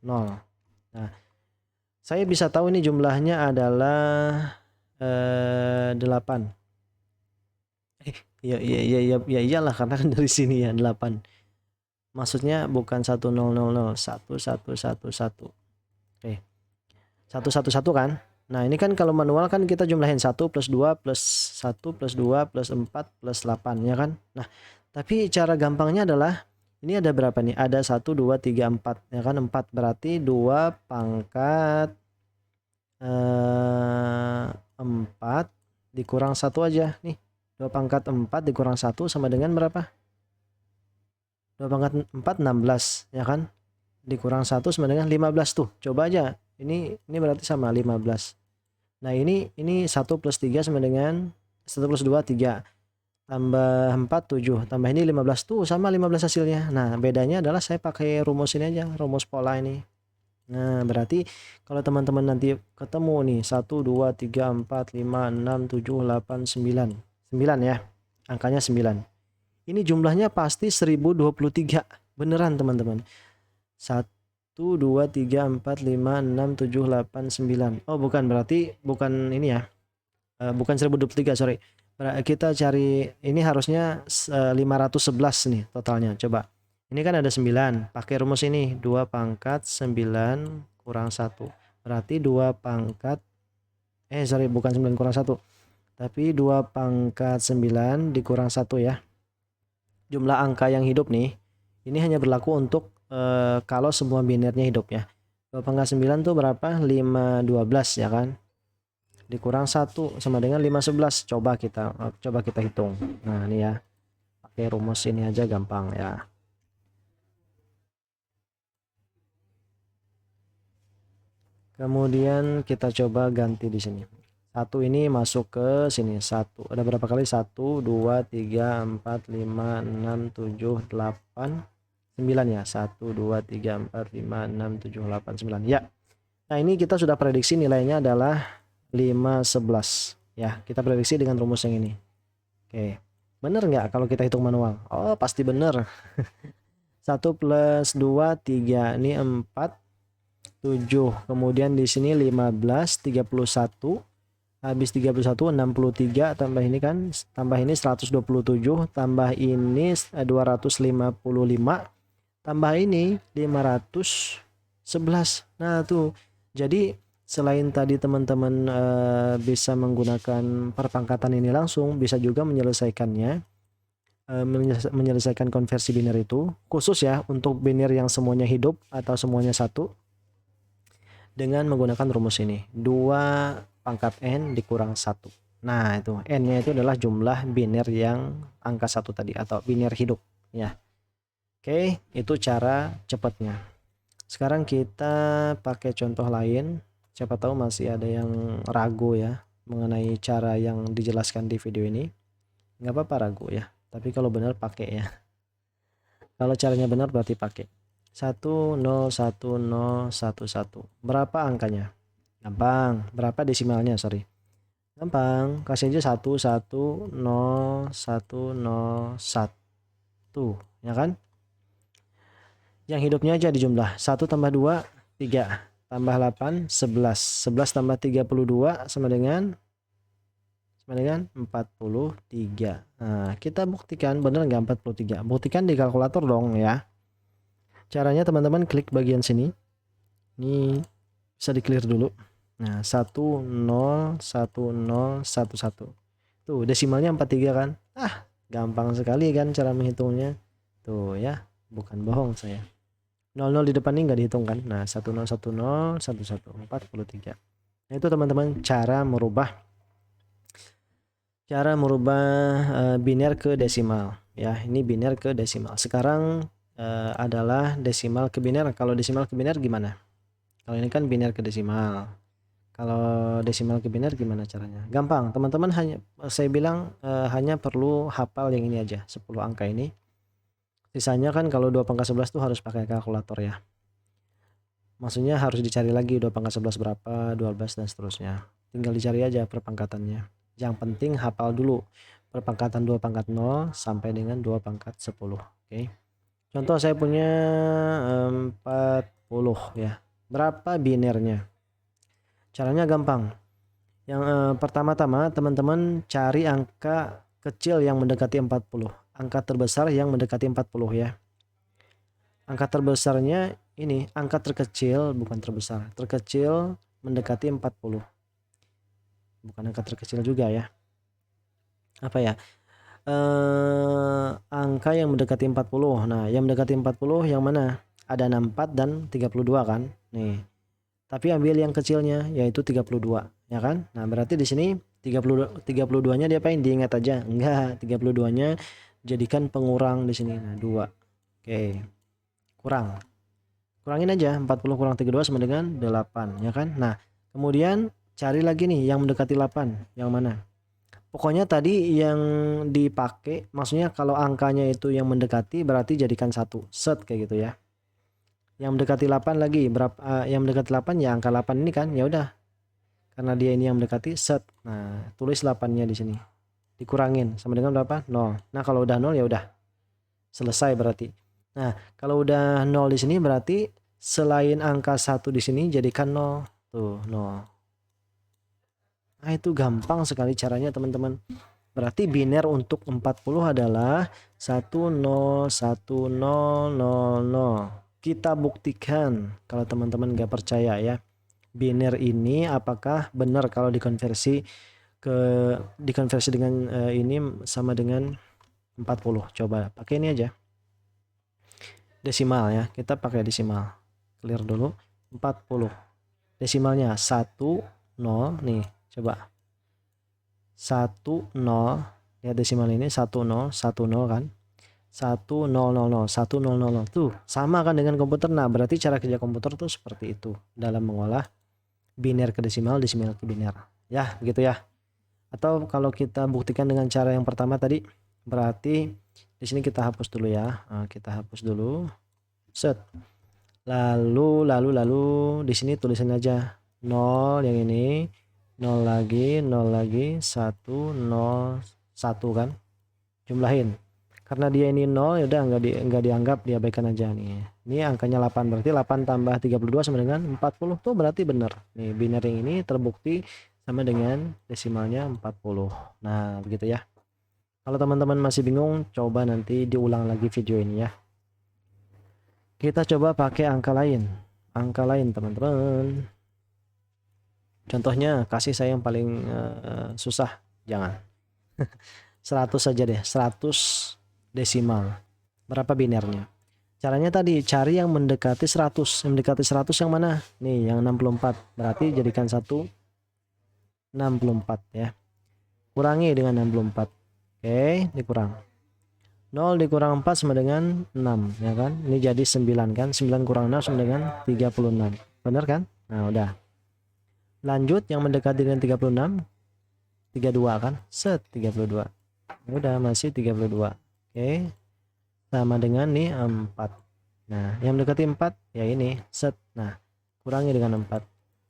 0. Nah, saya bisa tahu ini jumlahnya adalah 8. Ya iyalah, karena kan dari sini ya 8. Maksudnya bukan 1 0 0 0, 1 1 1 1. Oke. 1 1 1 kan? Nah, ini kan kalau manual kan kita jumlahin 1 plus 2 plus 1 plus 2 plus 4 plus 8 ya kan. Nah, tapi cara gampangnya adalah ini ada berapa nih? Ada 1 2 3 4 ya kan, 4 berarti 2 pangkat 4 dikurang 1 aja nih. 2 pangkat 4 dikurang 1 sama dengan berapa? 2 pangkat 4 16 ya kan. Dikurang 1 sama dengan 15 tuh. Coba aja. Ini berarti sama 15. Nah, ini 1 plus 3 sama dengan 1 plus 2 3. Tambah 4 7. Tambah ini 15 tuh sama 15 hasilnya. Nah, bedanya adalah saya pakai rumus ini aja, rumus pola ini. Nah, berarti kalau teman-teman nanti ketemu nih 1 2 3 4 5 6 7 8 9. 9 ya. Angkanya 9. Ini jumlahnya pasti 1023. Beneran teman-teman. 1, 2, 3, 4, 5, 6, 7, 8, 9. Oh bukan, berarti bukan ini ya. Bukan 1023, sorry. Kita cari, ini harusnya 511 nih totalnya. Coba. Ini kan ada 9. Pakai rumus ini. 2 pangkat 9 kurang 1. Berarti 2 pangkat, sorry, bukan 9 kurang 1. Tapi 2 pangkat 9 dikurang 1 ya. Jumlah angka yang hidup nih. Ini hanya berlaku untuk kalau semua binernya hidup ya. 2 pangkat 9 tuh berapa? 512 ya kan? Dikurang 1 sama dengan 511. Coba kita hitung. Nah, ini ya. Pakai rumus ini aja gampang ya. Kemudian kita coba ganti di sini. 1 ini masuk ke sini. 1. Ada berapa kali? 1, 2, 3, 4, 5, 6, 7, 8, 9 ya. 1, 2, 3, 4, 5, 6, 7, 8, 9. Ya. Nah, ini kita sudah prediksi nilainya adalah 511 ya. Kita prediksi dengan rumus yang ini. Oke. Bener nggak kalau kita hitung manual? Oh, pasti bener. 1 plus 2, 3. Ini 4, 7. Kemudian di sini 15, 31. Habis 31, 63. Tambah ini kan, tambah ini 127. Tambah ini 255. Tambah ini 511. Nah tuh. Jadi selain tadi teman-teman bisa menggunakan perpangkatan ini langsung, bisa juga menyelesaikannya, menyelesaikan konversi biner itu, khusus ya untuk biner yang semuanya hidup atau semuanya satu, dengan menggunakan rumus ini. 2 pangkat n dikurang 1. Nah itu n-nya itu adalah jumlah biner yang angka 1 tadi, atau biner hidup ya. Oke, itu cara cepatnya. Sekarang kita pakai contoh lain. Siapa tahu masih ada yang ragu ya mengenai cara yang dijelaskan di video ini. Nggak apa-apa ragu ya. Tapi kalau benar pakai ya. Kalau caranya benar berarti pakai. 101011. Berapa angkanya? Gampang. Berapa desimalnya? Sorry. Gampang. Kasih aja 1101001. Ya kan? Yang hidupnya aja dijumlah. 1 tambah 2, 3. Tambah 8, 11. 11 tambah 32 sama dengan 43. Nah, kita buktikan bener nggak 43. Buktikan di kalkulator dong ya. Caranya teman-teman klik bagian sini. Ini bisa di clear dulu. Nah, 101011. Tuh, desimalnya 43 kan? Ah, gampang sekali kan cara menghitungnya. Tuh ya, bukan bohong saya. 00 di depan ini nggak dihitung kan? Nah, 101011 43. Nah, itu teman-teman cara merubah biner ke desimal ya. Ini biner ke desimal. Sekarang adalah desimal ke biner. Kalau desimal ke biner gimana? Kalau ini kan biner ke desimal. Kalau desimal ke biner gimana caranya? Gampang, teman-teman, saya bilang hanya perlu hafal yang ini aja, 10 angka ini. Sisanya kan kalau 2 pangkat 11 tuh harus pakai kalkulator ya. Maksudnya harus dicari lagi 2 pangkat 11 berapa, 12 dan seterusnya. Tinggal dicari aja perpangkatannya. Yang penting hafal dulu perpangkatan 2 pangkat 0 sampai dengan 2 pangkat 10. Oke. Contoh saya punya 40 ya. Berapa binernya? Caranya gampang. Yang pertama-tama teman-teman cari angka kecil yang mendekati 40. Angka terbesar yang mendekati 40 ya. Angka terbesarnya ini, angka terkecil bukan terbesar. Terkecil mendekati 40. Bukan angka terkecil juga ya. Apa ya? Angka yang mendekati 40. Nah, yang mendekati 40 yang mana? Ada 64 dan 32 kan? Nih. Tapi ambil yang kecilnya yaitu 32, ya kan? Nah, berarti di sini 32-nya diapain? Diingat aja. Enggak, 32-nya jadikan pengurang di sini. Nah, 2. Oke. Kurangin aja, 40 kurang 32 sama dengan 8, ya kan? Nah, kemudian cari lagi nih yang mendekati 8, yang mana? Pokoknya tadi yang dipakai, maksudnya kalau angkanya itu yang mendekati berarti jadikan 1, set kayak gitu ya. Yang mendekati 8 lagi, berapa yang mendekati 8 ya angka 8 ini kan, ya udah. Karena dia ini yang mendekati, set. Nah, tulis 8-nya di sini. Dikurangin sama dengan berapa? 0. Nah, kalau udah 0 ya udah. Selesai berarti. Nah, kalau udah 0 di sini berarti selain angka 1 di sini jadikan 0. Tuh, 0. Nah, itu gampang sekali caranya teman-teman. Berarti biner untuk 40 adalah 101000. Kita buktikan kalau teman-teman nggak percaya ya. Biner ini apakah benar kalau dikonversi dengan ini sama dengan 40. Coba pakai ini aja. Desimal ya. Kita pakai desimal. Clear dulu. 40. Desimalnya 1 0 nih, coba. 1 0, lihat desimal ini 1 0 1 0 kan. 1 0 0 0 1 0 0 0. Tuh, sama kan dengan komputer. Nah, berarti cara kerja komputer tuh seperti itu dalam mengolah biner ke desimal, desimal ke biner. Ya, begitu ya. Atau kalau kita buktikan dengan cara yang pertama tadi, berarti di sini kita hapus dulu ya. Nah, kita hapus dulu. Set. Lalu di sini tulisan aja 0 yang ini, 0 lagi, 1 0 1 kan. Jumlahin. Karena dia ini 0 ya udah enggak dianggap, diabaikan aja nih. Ini angkanya 8, berarti 8 tambah 32 sama dengan 40 tuh berarti benar. Nih biner yang ini terbukti sama dengan desimalnya 40. Nah, begitu ya. Kalau teman-teman masih bingung, coba nanti diulang lagi video ini ya. Kita coba pakai angka lain. Angka lain teman-teman. Contohnya kasih saya yang paling susah. Jangan. 100 saja deh. 100 desimal. Berapa binernya? Caranya tadi cari yang mendekati 100. Yang mendekati 100 yang mana? Nih yang 64. Berarti jadikan 1 64 ya. Kurangi dengan 64. Oke, dikurang. 0 dikurang 4 sama dengan 6 ya kan. Ini jadi 9 kan. 9 kurang 6 sama dengan 36. Benar kan? Nah, udah. Lanjut yang mendekati dengan 36. 32 kan. Set 32. Udah masih 32. Oke. Sama dengan nih 4. Nah, yang mendekati 4 ya ini. Set. Nah, kurangi dengan 4.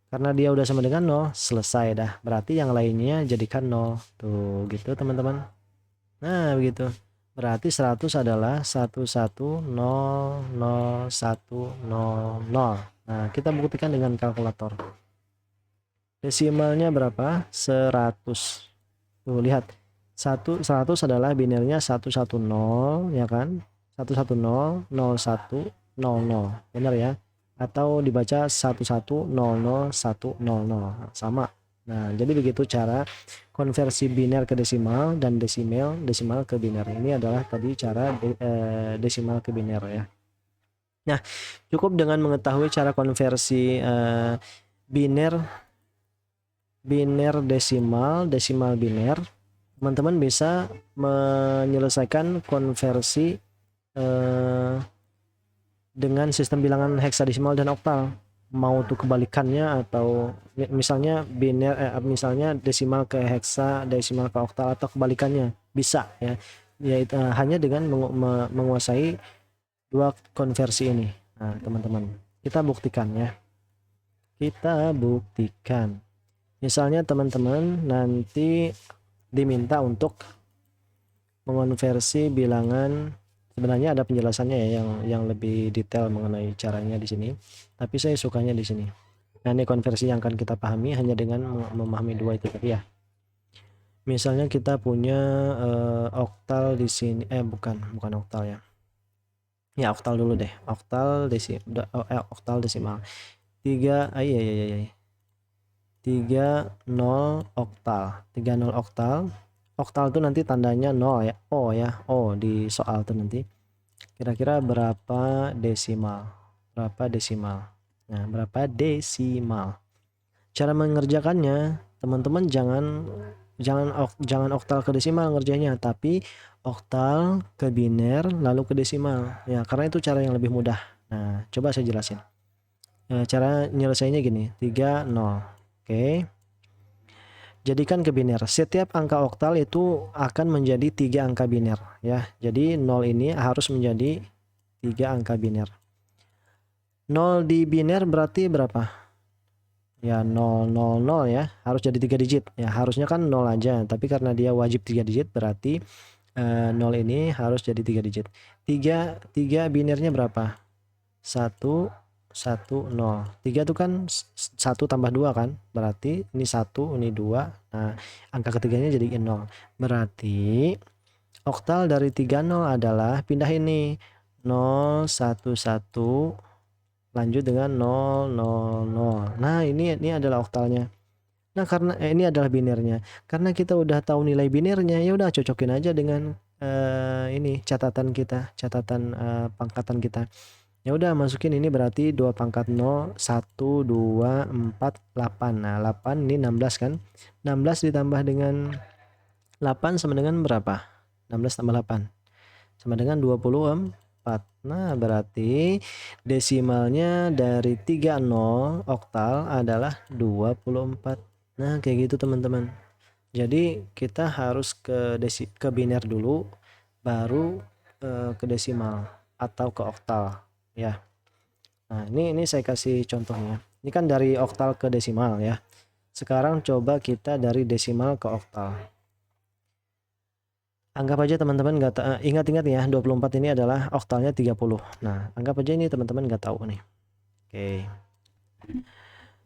Karena dia udah sama dengan 0, selesai dah. Berarti yang lainnya jadikan 0. Tuh, gitu teman-teman. Nah, begitu. Berarti 100 adalah 1100100. Nah, kita buktikan dengan kalkulator. Desimalnya berapa? 100. Tuh, lihat. 100 adalah binernya 110 ya kan? 110 01 00. Benar ya? Atau dibaca 1100100. Sama. Nah, jadi begitu cara konversi biner ke desimal dan desimal ke biner. Ini adalah tadi cara desimal ke biner ya. Nah, cukup dengan mengetahui cara konversi biner desimal biner, teman-teman bisa menyelesaikan konversi dengan sistem bilangan heksadesimal dan oktal. Mau tuh kebalikannya atau misalnya misalnya desimal ke heksa, desimal ke oktal atau kebalikannya bisa ya. Yaitu hanya dengan menguasai dua konversi ini. Nah, teman-teman, kita buktikan ya. Kita buktikan. Misalnya teman-teman nanti diminta untuk mengonversi bilangan. Sebenarnya ada penjelasannya ya yang lebih detail mengenai caranya di sini. Tapi saya sukanya di sini. Nah, ini konversi yang akan kita pahami hanya dengan memahami dua itu tadi ya. Misalnya kita punya oktal di sini, bukan oktal ya. Ya, oktal dulu deh. Oktal desimal. 3 iya. 30 oktal. 30 oktal. Oktal itu nanti tandanya 0 ya. O di soal tuh nanti. Kira-kira berapa desimal? Nah, berapa desimal? Cara mengerjakannya, teman-teman jangan oktal ke desimal ngerjainnya, tapi oktal ke biner lalu ke desimal. Ya, karena itu cara yang lebih mudah. Nah, coba saya jelasin. Cara nyelesainya gini, 30. Oke. Jadikan ke biner. Setiap angka oktal itu akan menjadi 3 angka biner ya. Jadi 0 ini harus menjadi 3 angka biner. 0 di biner berarti berapa? Ya 000 ya. Harus jadi 3 digit. Ya harusnya kan 0 aja, tapi karena dia wajib 3 digit berarti 0 ini harus jadi 3 digit. 3 binirnya berapa? 1 1 0. 3 itu kan 1 tambah 2 kan? Berarti ini 1, ini 2. Nah, angka ketiganya jadi 0. Berarti oktal dari 30 adalah pindah ini 0 1 1 lanjut dengan 0 0 0. Nah, ini adalah oktalnya. Nah, karena ini adalah binirnya. Karena kita udah tahu nilai binirnya, ya udah cocokin aja dengan ini catatan kita, catatan pangkatan kita. Ya udah masukin ini berarti 2 pangkat 0, 1, 2, 4, 8. Nah, 8 ini 16 kan? 16 ditambah dengan 8 sama dengan berapa? 16 tambah 8 sama dengan 24. Nah, berarti desimalnya dari 30 oktal adalah 24. Nah, kayak gitu teman-teman. Jadi kita harus ke biner dulu, baru ke desimal atau ke oktal ya. Nah, ini saya kasih contohnya. Ini kan dari oktal ke desimal ya. Sekarang coba kita dari desimal ke oktal. Anggap aja teman-teman ingat-ingat ya, 24 ini adalah oktalnya 30. Nah, anggap aja ini teman-teman nggak tahu nih. Oke.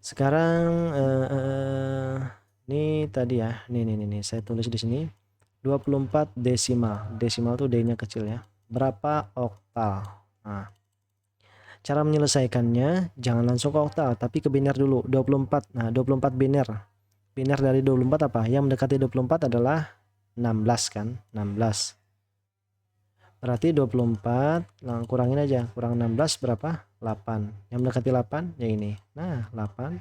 Sekarang ini tadi ya. Nih saya tulis di sini 24 desimal. Desimal tuh D-nya kecil ya. Berapa oktal? Nah, cara menyelesaikannya jangan langsung ke oktal, tapi ke biner dulu. 24. Nah, 24 biner. Biner dari 24 apa? Yang mendekati 24 adalah 16 kan? 16. Berarti 24, nah kurangin aja. Kurang 16 berapa? 8. Yang mendekati 8 ya ini. Nah, 8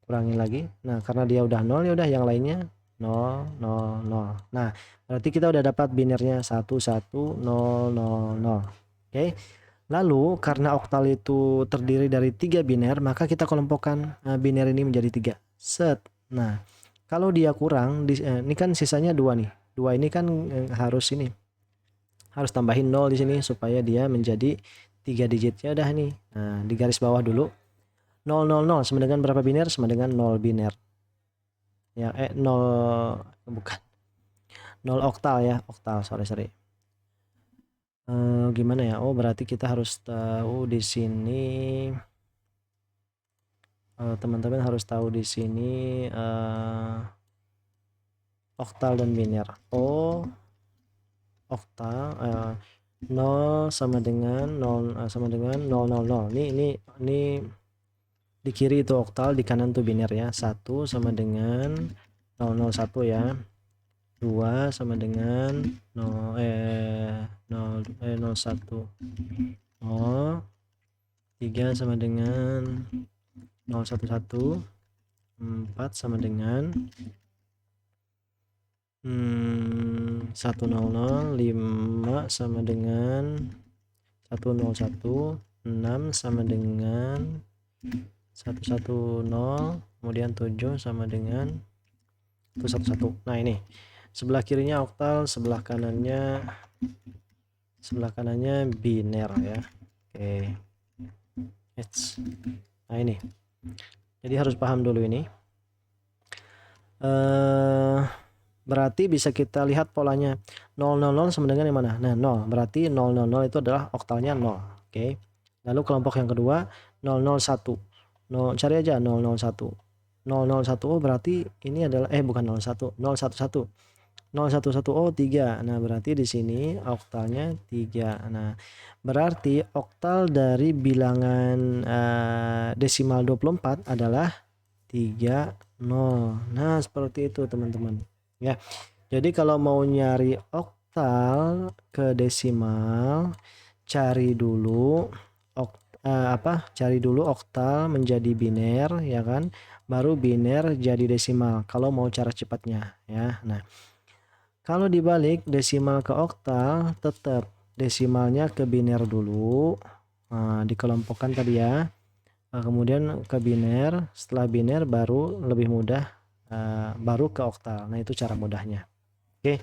kurangin lagi. Nah, karena dia udah 0 ya udah yang lainnya 0 0 0. Nah, berarti kita udah dapat binernya 1 1 0 0 0. Oke. Lalu karena oktal itu terdiri dari 3 biner, maka kita kelompokkan biner ini menjadi 3. Set. Nah, kalau dia kurang ini kan sisanya 2 nih. 2 ini kan harus tambahin 0 di sini supaya dia menjadi 3 digit. Ya udah nih. Nah, di garis bawah dulu. 0 0 0 sama dengan berapa biner? Sama dengan 0 biner. Ya, 0 bukan. 0 oktal ya, oktal. Sorry. Gimana ya? Oh, berarti kita harus tahu di sini teman-teman harus tahu di sini oktal dan biner. Oh, oktal 0 sama dengan 0 sama dengan 000. Ini di kiri itu oktal, di kanan tuh biner ya. 1 sama dengan 001 ya. 2 sama dengan 01. 0 3 sama dengan 011. 4 sama dengan 100. 5 sama dengan 101. 6 sama dengan 110. Kemudian 7 sama dengan 111. Nah, ini sebelah kirinya oktal, sebelah kanannya biner ya. Oke. Nah, ini jadi harus paham dulu ini. Berarti bisa kita lihat polanya 000 sama dengan yang mana? Nah, 0. Berarti 000 itu adalah oktalnya 0. Oke. Lalu kelompok yang kedua 001. Cari aja 001. 001 oh berarti ini adalah bukan 01, 011. 011 oh 3. Nah, berarti di sini oktalnya 3. Nah, berarti oktal dari bilangan desimal 24 adalah 30. Nah, seperti itu teman-teman. Ya. Jadi kalau mau nyari oktal ke desimal, cari dulu oktal menjadi biner ya kan, baru biner jadi desimal kalau mau cara cepatnya ya. Nah, kalau dibalik desimal ke oktal, tetap desimalnya ke biner dulu. Nah, dikelompokkan tadi ya. Kemudian ke biner, setelah biner baru lebih mudah, baru ke oktal. Nah, itu cara mudahnya. Oke.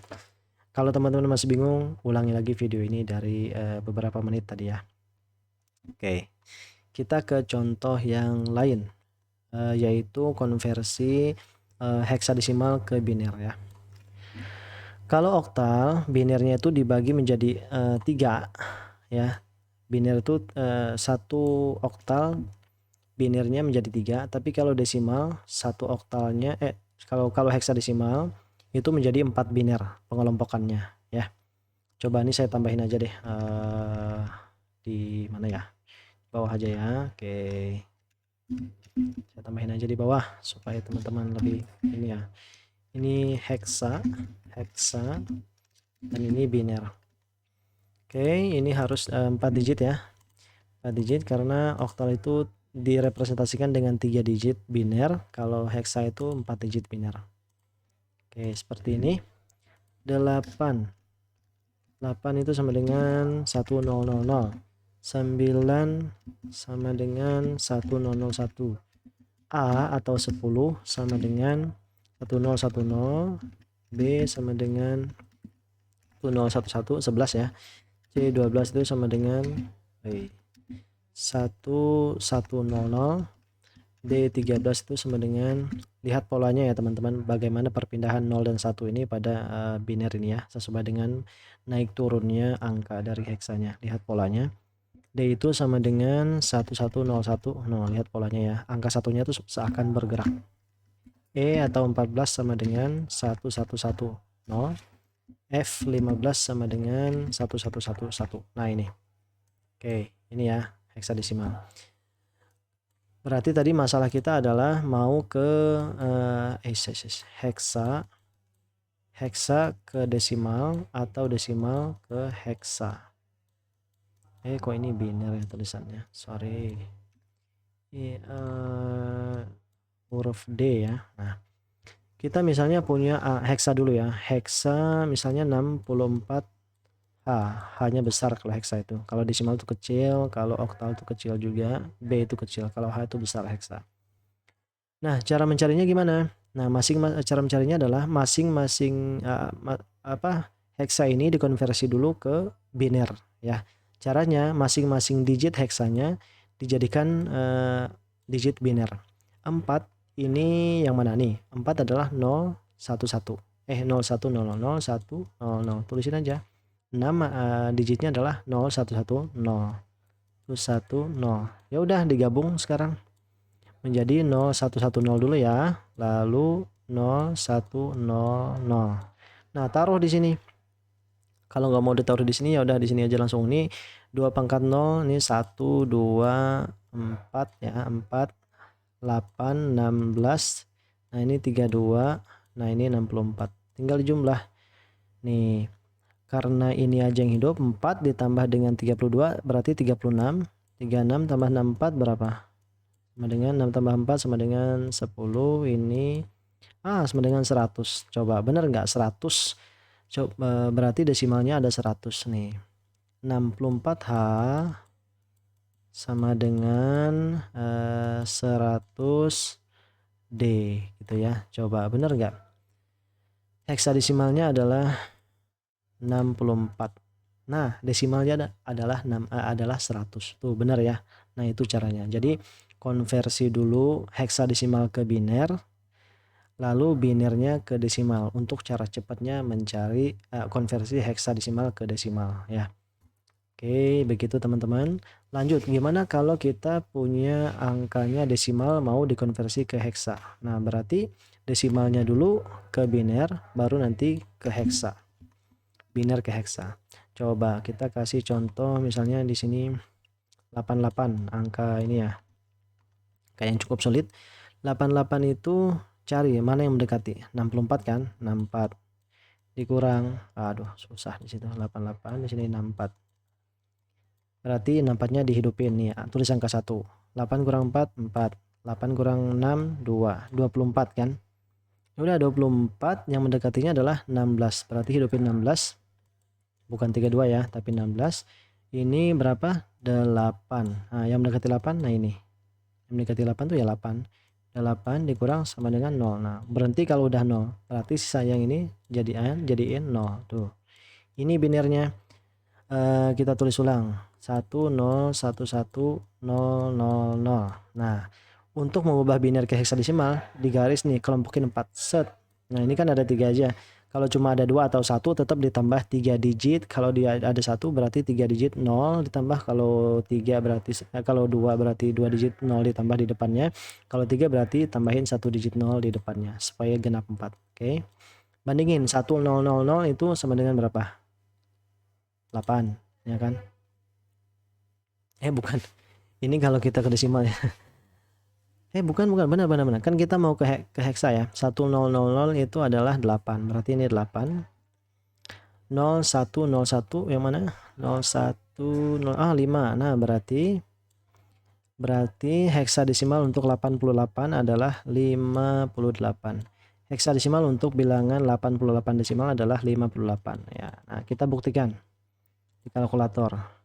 Kalau teman-teman masih bingung, ulangi lagi video ini dari beberapa menit tadi ya. Oke. Kita ke contoh yang lain, yaitu konversi heksadesimal ke biner ya. Kalau oktal, binernya itu dibagi menjadi 3 ya. Biner itu satu oktal binernya menjadi 3, tapi kalau desimal satu oktalnya kalau heksadesimal itu menjadi 4 biner pengelompokannya ya. Coba ini saya tambahin aja deh di mana ya? Bawah aja ya. Oke. Saya tambahin aja di bawah supaya teman-teman lebih ini ya. Ini heksa dan ini biner. Oke, ini harus 4 digit ya. 4 digit karena oktal itu direpresentasikan dengan 3 digit biner, kalau heksa itu 4 digit biner. Oke, seperti ini. 8 itu sama dengan 1000. 9 sama dengan 1001. A atau 10 sama dengan 1010. B sama dengan 1011, 11 ya. C 12 itu sama dengan 1100. D 13 itu sama dengan, lihat polanya ya teman-teman, bagaimana perpindahan 0 dan 1 ini pada biner ini ya, sesuai dengan naik turunnya angka dari heksanya. Lihat polanya. D itu sama dengan 1101. Nah, lihat polanya ya, angka satunya itu seakan bergerak. E atau 14 sama dengan 1110. F 15 sama dengan 1111. Nah ini. Oke, ini ya heksadesimal. Berarti tadi masalah kita adalah mau ke heksa ke desimal atau desimal ke heksa. Kok ini biner ya tulisannya, sorry. Huruf D ya. Nah, kita misalnya punya heksa dulu ya. Heksa misalnya 64 H. H-nya besar kalau heksa itu. Kalau desimal itu kecil, kalau oktal itu kecil juga, B itu kecil, kalau H itu besar heksa. Nah, cara mencarinya gimana? Nah, cara mencarinya adalah masing-masing heksa ini dikonversi dulu ke biner ya. Caranya masing-masing digit heksanya dijadikan digit biner. 4 ini yang mana nih? 4 adalah 011. 01001000. Tulisin aja. 6 digitnya adalah 0110. Terus 10. Ya udah digabung sekarang menjadi 0110 dulu ya. Lalu 0100. Nah, taruh di sini. Kalau nggak mau ditaruh di sini ya udah di sini aja langsung. Ini 2 pangkat 0, ini 1 2 4 ya, 4 8 16. Nah, ini 32. Nah, ini 64. Tinggal jumlah. Nih, karena ini aja yang hidup, 4 ditambah dengan 32 berarti 36. 36 tambah 64 berapa? Sama dengan 6 tambah 4 sama dengan 10. Ini sama dengan 100. Coba bener nggak 100? Coba, berarti desimalnya ada 100 nih. 64H sama dengan 100D gitu ya. Coba bener nggak? Heksadesimalnya adalah 64. Nah, desimalnya adalah 100. Tuh benar ya. Nah, itu caranya. Jadi konversi dulu heksadesimal ke biner, lalu binernya ke desimal untuk cara cepatnya mencari konversi heksadesimal ke desimal ya. Oke, begitu teman-teman. Lanjut, gimana kalau kita punya angkanya desimal mau dikonversi ke heksa? Nah, berarti desimalnya dulu ke biner, baru nanti ke heksa. Biner ke heksa. Coba kita kasih contoh misalnya di sini 88, angka ini ya. Kayak yang cukup sulit. 88 itu cari mana yang mendekati. 64 kan? 64 dikurang, aduh susah di situ. 88 di sini 64. Berarti 64-nya dihidupin nih. Tulis angka 1. 8 kurang 4 4. 8 kurang 6 2. 24 kan? Ya udah 24 yang mendekatinya adalah 16. Berarti hidupin 16. Bukan 32 ya, tapi 16. Ini berapa? 8. Nah, yang mendekati 8, nah ini. Yang mendekati 8 tuh ya 8. 8 dikurang sama dengan 0. Nah, berhenti kalau udah 0. Berarti sisa yang ini jadiin 0. Tuh. Ini binernya. Kita tulis ulang. 10111000. Nah, untuk mengubah biner ke heksadesimal, digaris nih, kelompokin 4. Set. Nah, ini kan ada 3 aja. Kalau cuma ada 2 atau 1 tetap ditambah 3 digit. Kalau dia ada 1 berarti 3 digit 0 ditambah, kalau 3 berarti kalau 2 berarti 2 digit 0 ditambah di depannya. Kalau 3 berarti tambahin 1 digit 0 di depannya supaya genap 4. Oke. Bandingin 1000 itu sama dengan berapa? 8, ya kan? Bukan. Ini kalau kita ke desimal ya. Bukan, benar. Kan kita mau ke heksa ya. 1000 itu adalah 8. Berarti ini 8. 0101 yang mana? 010 5. Nah, berarti heksadesimal untuk 88 adalah 58. Heksadesimal untuk bilangan 88 desimal adalah 58 ya. Nah, kita buktikan di kalkulator.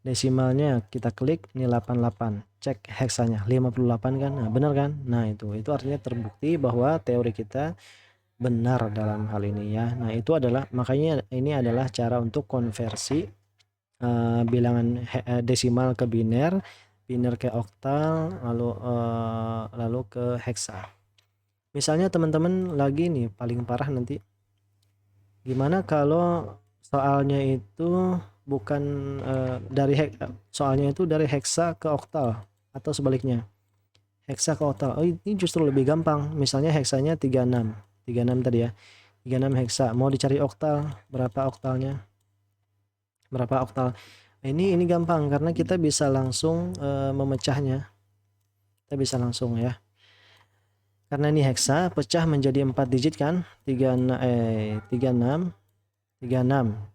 Desimalnya kita klik, ini 88, cek heksanya 58 kan. Nah, benar kan? Nah, itu artinya terbukti bahwa teori kita benar dalam hal ini ya. Nah, itu adalah, makanya ini adalah cara untuk konversi bilangan desimal ke biner ke oktal, lalu ke heksa. Misalnya teman-teman lagi nih paling parah nanti, gimana kalau soalnya itu bukan soalnya itu dari heksa ke oktal atau sebaliknya, heksa ke oktal. Ini justru lebih gampang. Misalnya heksanya 36 tadi ya, 36 heksa, mau dicari oktal, berapa oktalnya, berapa oktal. Ini gampang karena kita bisa langsung memecahnya. Kita bisa langsung ya, karena ini heksa, pecah menjadi 4 digit kan, 36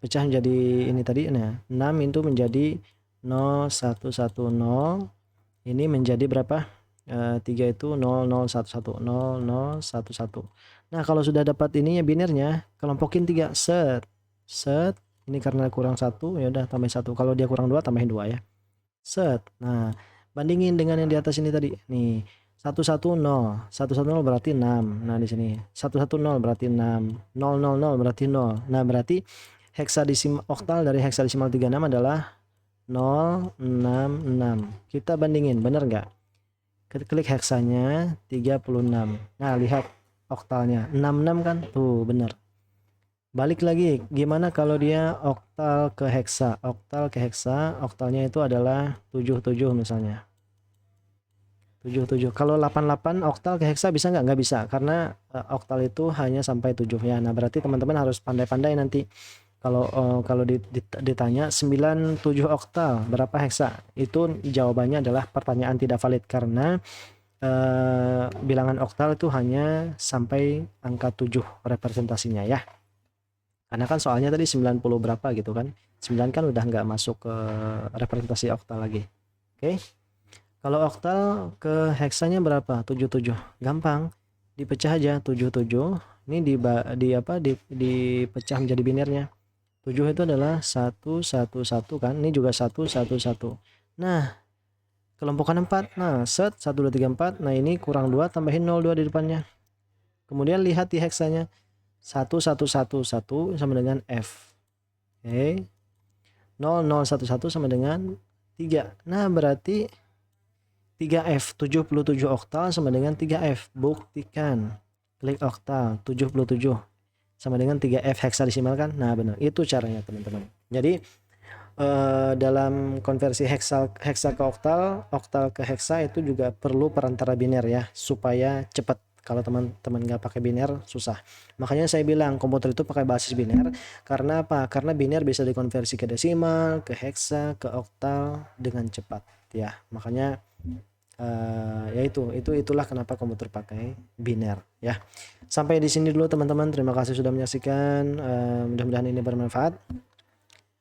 pecah menjadi ini tadi. Nah, 6 itu menjadi 0110, ini menjadi berapa? 3 itu 0011. Nah, kalau sudah dapat ininya binernya, kelompokin 3, set. Ini karena kurang 1, ya udah tambah 1. Kalau dia kurang 2 tambahin 2 ya. Set. Nah, bandingin dengan yang di atas ini tadi. Nih, 110 berarti 6. Nah, di sini 110 berarti 6, 000 berarti 0. Nah, berarti heksadesimal oktal dari heksadesimal 36 adalah 066. Kita bandingin, bener nggak? Klik heksanya 36. Nah, lihat oktalnya 66 kan? Tuh, bener. Balik lagi, gimana kalau dia oktal ke heksa? Oktalnya itu adalah 77 misalnya. 77. Kalau 88 oktal ke heksa bisa nggak? Nggak bisa, karena oktal itu hanya sampai 7 ya. Nah, berarti teman-teman harus pandai-pandai nanti. Kalau ditanya 97 oktal berapa heksa, itu jawabannya adalah pertanyaan tidak valid, karena bilangan oktal itu hanya sampai angka 7 representasinya ya. Karena kan soalnya tadi 90 berapa gitu kan. 9 kan udah nggak masuk ke representasi oktal lagi. Oke. Kalau oktal ke heksanya berapa? 77. Gampang. Dipecah aja 77. Ini dipecah menjadi binernya. 7 itu adalah 111 kan. Ini juga 111. Nah, kelompokan 4. Nah, set 1 2 3 4. Nah, ini kurang 2 tambahin 02 di depannya. Kemudian lihat di heksanya. 1111 sama dengan F. Oke. 0011 sama dengan 3. Nah, berarti 3F 77 oktal sama dengan 3F. Buktikan. Klik oktal 77 sama dengan 3F heksadesimal kan. Nah, benar. Itu caranya teman-teman. Jadi dalam konversi heksa ke oktal ke heksa itu juga perlu perantara biner ya, supaya cepat. Kalau teman-teman nggak pakai biner susah. Makanya saya bilang komputer itu pakai basis biner. Karena apa? Karena biner bisa dikonversi ke desimal, ke heksa, ke oktal dengan cepat ya. Makanya ya itulah kenapa komputer pakai biner ya. Sampai di sini dulu teman-teman. Terima kasih sudah menyaksikan. Mudah-mudahan ini bermanfaat.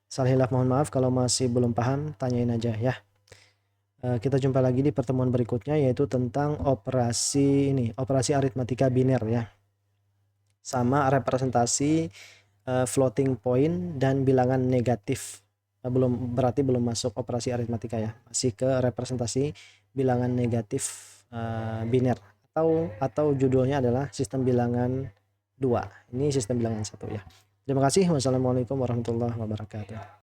Salah hilaf mohon maaf, kalau masih belum paham tanyain aja ya. Kita jumpa lagi di pertemuan berikutnya, yaitu tentang operasi aritmatika biner ya, sama representasi floating point dan bilangan negatif. Berarti belum masuk operasi aritmatika ya, masih ke representasi bilangan negatif biner, atau judulnya adalah sistem bilangan 2. Ini sistem bilangan 1 ya. Terima kasih. Wassalamualaikum warahmatullahi wabarakatuh.